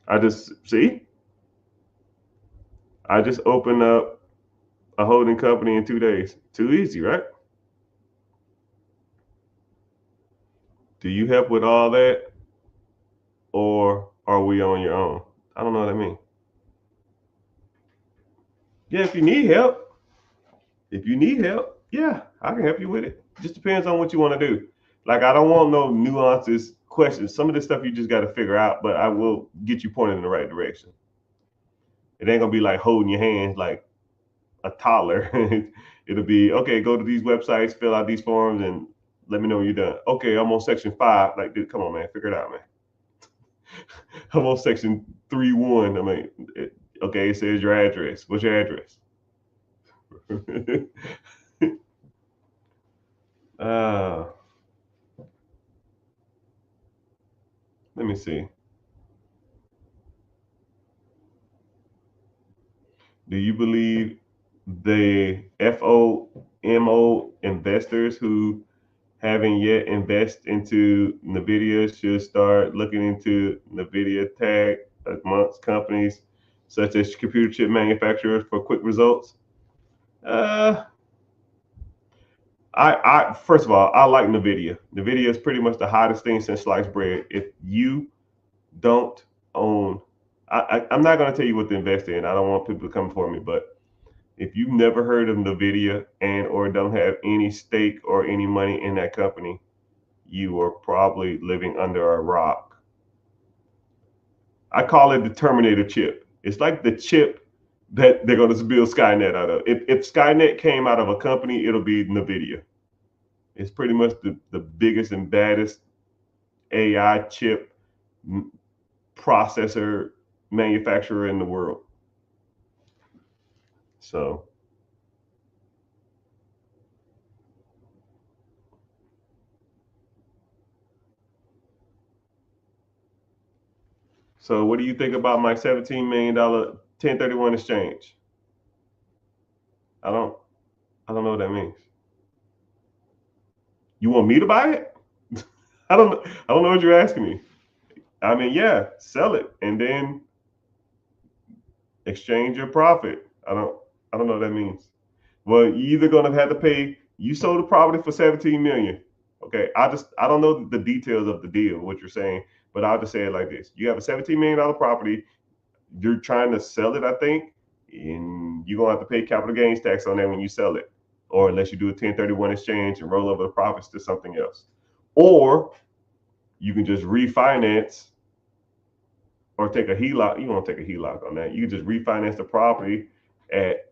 I just opened up a holding company in 2 days. Too easy, right? Do you help with all that, or are we on your own? I don't know what I mean. Yeah, if you need help, yeah, I can help you with it. Just depends on what you want to do. Like, I don't want no nuances, questions. Some of this stuff you just got to figure out, but I will get you pointed in the right direction. It ain't gonna be like holding your hands like a toddler. It'll be, okay, go to these websites, fill out these forms, and let me know when you're done. Okay, I'm on section 5. Like, dude, come on, man, figure it out, man. I'm on section 3.1. I mean, okay, it says your address. What's your address? uh, Let me see. Do you believe the FOMO investors who haven't yet invest into NVIDIA should start looking into NVIDIA tag amongst companies such as computer chip manufacturers for quick results? Uh, I first of all, I like NVIDIA. NVIDIA is pretty much the hottest thing since sliced bread. If you don't own, I'm not going to tell you what to invest in. I don't want people to come for me, but if you've never heard of NVIDIA and or don't have any stake or any money in that company, you are probably living under a rock. I call it the Terminator chip. It's like the chip that they're going to build Skynet out of. If Skynet came out of a company, it'll be NVIDIA. It's pretty much the biggest and baddest AI chip processor manufacturer in the world. So what do you think about my $17 million 1031 exchange? I don't know what that means. You want me to buy it? I don't know what you're asking me. I mean, yeah, sell it and then exchange your profit. I don't know what that means. Well, you either gonna have to pay. You sold the property for 17 million. Okay, I don't know the details of the deal, what you're saying, but I'll just say it like this: you have a $17 million property. You're trying to sell it, I think, and you're gonna have to pay capital gains tax on that when you sell it, or unless you do a 1031 exchange and roll over the profits to something else, or you can just refinance or take a HELOC. You won't take a HELOC on that. You can just refinance the property at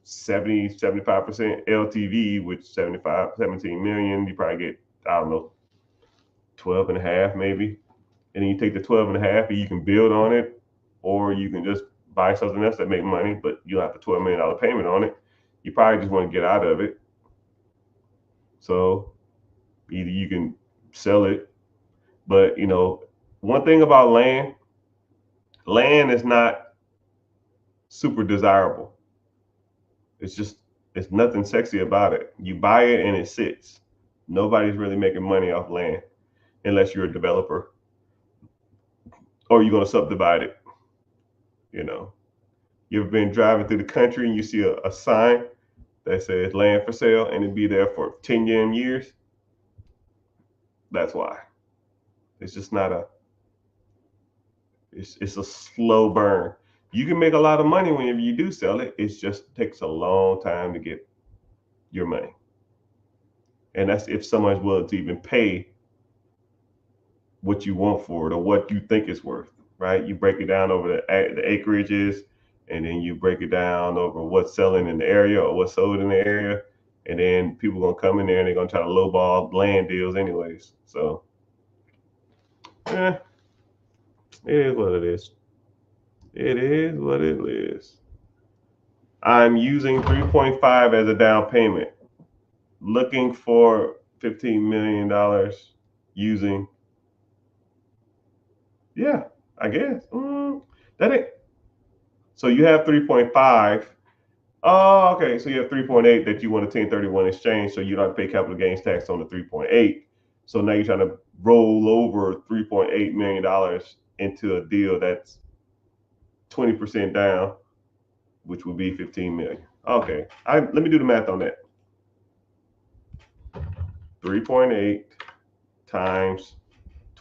75% LTV, which 17 million, you probably get, I don't know, 12 and a half maybe. And then you take the 12 and a half and you can build on it, or you can just buy something else that make money, but you'll have a $12 million payment on it. You probably just want to get out of it. So either you can sell it, but one thing about land is not super desirable. It's nothing sexy about it. You buy it and it sits. Nobody's really making money off land unless you're a developer or you're going to subdivide it. You ever been driving through the country and you see a sign that says land for sale and it be there for 10 years? That's why. It's just not it's a slow burn. You can make a lot of money whenever you do sell it. It just takes a long time to get your money. And that's if someone's willing to even pay what you want for it or what you think it's worth, right? You break it down over the acreages, and then you break it down over what's selling in the area or what's sold in the area. And then people are going to come in there and they're going to try to lowball land deals anyways. So, it is what it is. It is what it is. I'm using 3.5 as a down payment. Looking for $15 million using, yeah, I guess. That ain't. So you have 3.5. Oh, okay. So you have 3.8 that you want a 1031 exchange, so you don't have to pay capital gains tax on the 3.8. So now you're trying to roll over $3.8 million into a deal that's 20% down, which would be 15 million. Okay. Let me do the math on that. 3.8 times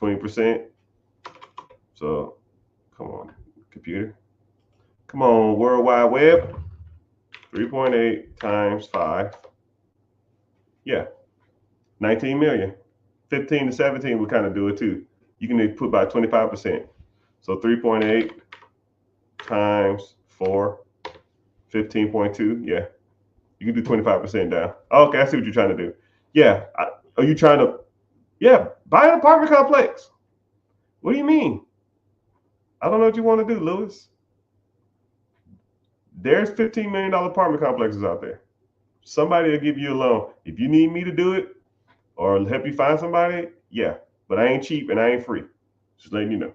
20%. So come on, computer. Come on, World Wide Web. 3.8 times 5. Yeah, 19 million. 15 to 17 would kind of do it too. You can put by 25%. So 3.8 times 4, 15.2. Yeah, you can do 25% down. Okay, I see what you're trying to do. Yeah, are you trying to? Yeah, buy an apartment complex. What do you mean? I don't know what you want to do, Lewis. There's $15 million apartment complexes out there. Somebody will give you a loan. If you need me to do it or help you find somebody, yeah. But I ain't cheap and I ain't free. Just letting you know.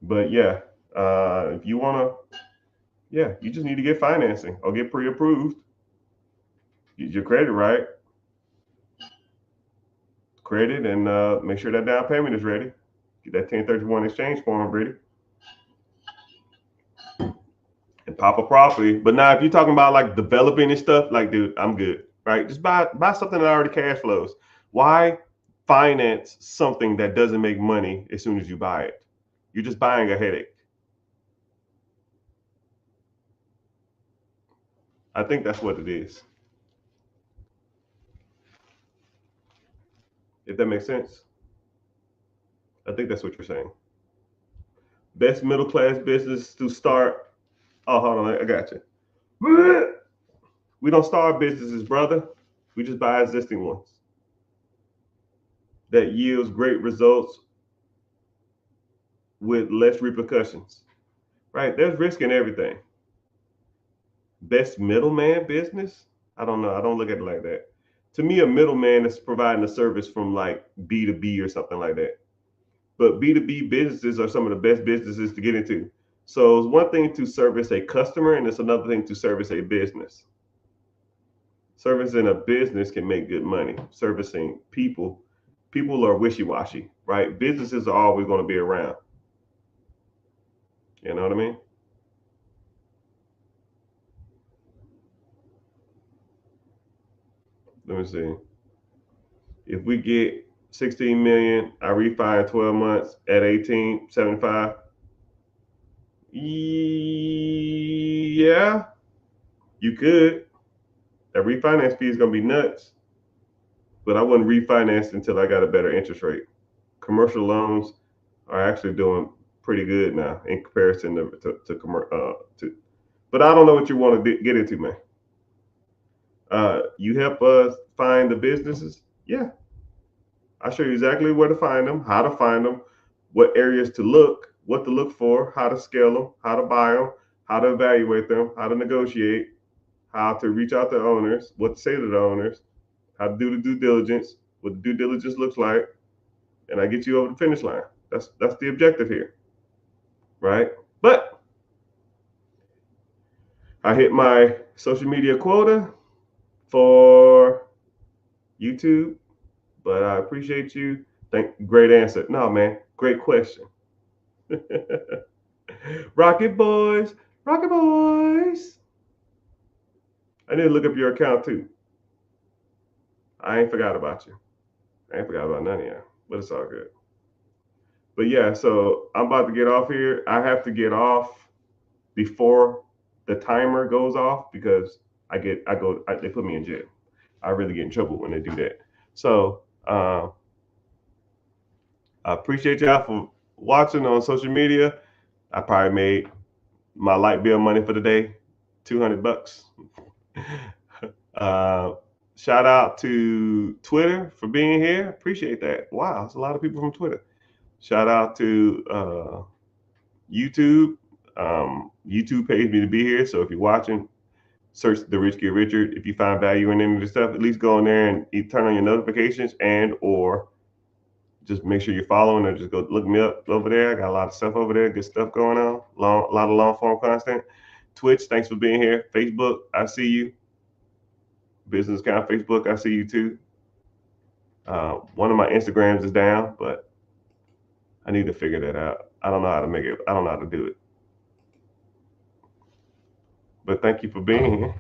But yeah, if you want to, yeah, you just need to get financing or get pre-approved. Get your credit right. Credit and make sure that down payment is ready. Get that 1031 exchange form ready. And pop a property. But now if you're talking about like developing and stuff, like, dude, I'm good, right? Just buy something that already cash flows. Why finance something that doesn't make money as soon as you buy it? You're just buying a headache. I think that's what it is. If that makes sense. I think that's what you're saying. Best middle class business to start. Oh, hold on, I got you. We don't start businesses, brother. We just buy existing ones that yields great results with less repercussions, right? There's risk in everything. Best middleman business? I don't know. I don't look at it like that. To me, a middleman is providing a service from like B2B or something like that. But B2B businesses are some of the best businesses to get into. So it's one thing to service a customer and it's another thing to service a business. Servicing a business can make good money. Servicing people are wishy-washy, right? Businesses are always going to be around. You know what I mean? Let me see. If we get 16 million, I refi in 12 months at 18.75. Yeah, you could. That refinance fee is going to be nuts, but I wouldn't refinance until I got a better interest rate. Commercial loans are actually doing pretty good now in comparison to but I don't know what you want to get into, man. You help us find the businesses? Yeah, I'll show you exactly where to find them, how to find them, what areas to look, what to look for, how to scale them, how to buy them, how to evaluate them, how to negotiate, how to reach out to owners, what to say to the owners, how to do the due diligence, what the due diligence looks like, and I get you over the finish line. That's the objective here, right? But I hit my social media quota for YouTube, but I appreciate you. Great answer. No, man, great question. Rocket boys, Rocket boys. I need to look up your account too. I ain't forgot about you. I ain't forgot about none of you, but it's all good. But yeah, so I'm about to get off here. I have to get off before the timer goes off because they put me in jail. I really get in trouble when they do that. So I appreciate y'all for watching on social media. I probably made my light bill money for the day, $200. Shout out to Twitter for being here. Appreciate that. Wow, there's a lot of people from Twitter. Shout out to YouTube. YouTube pays me to be here. So if you're watching, search The Rich Get Richard. If you find value in any of the stuff, at least go in there and turn on your notifications or just make sure you're following or just go look me up over there. I got a lot of stuff over there, good stuff going on, a lot of long form content. Twitch, thanks for being here. Facebook, I see you. Business account, Facebook, I see you too. One of my Instagrams is down, but I need to figure that out. I don't know how to make it. I don't know how to do it. But thank you for being here.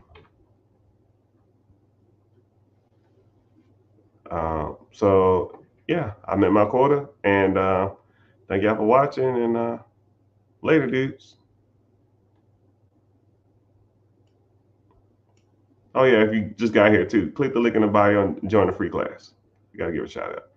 So yeah, I met my quota, and thank y'all for watching. And later, dudes. Oh yeah, if you just got here too, click the link in the bio and join the free class. You gotta give a shout out.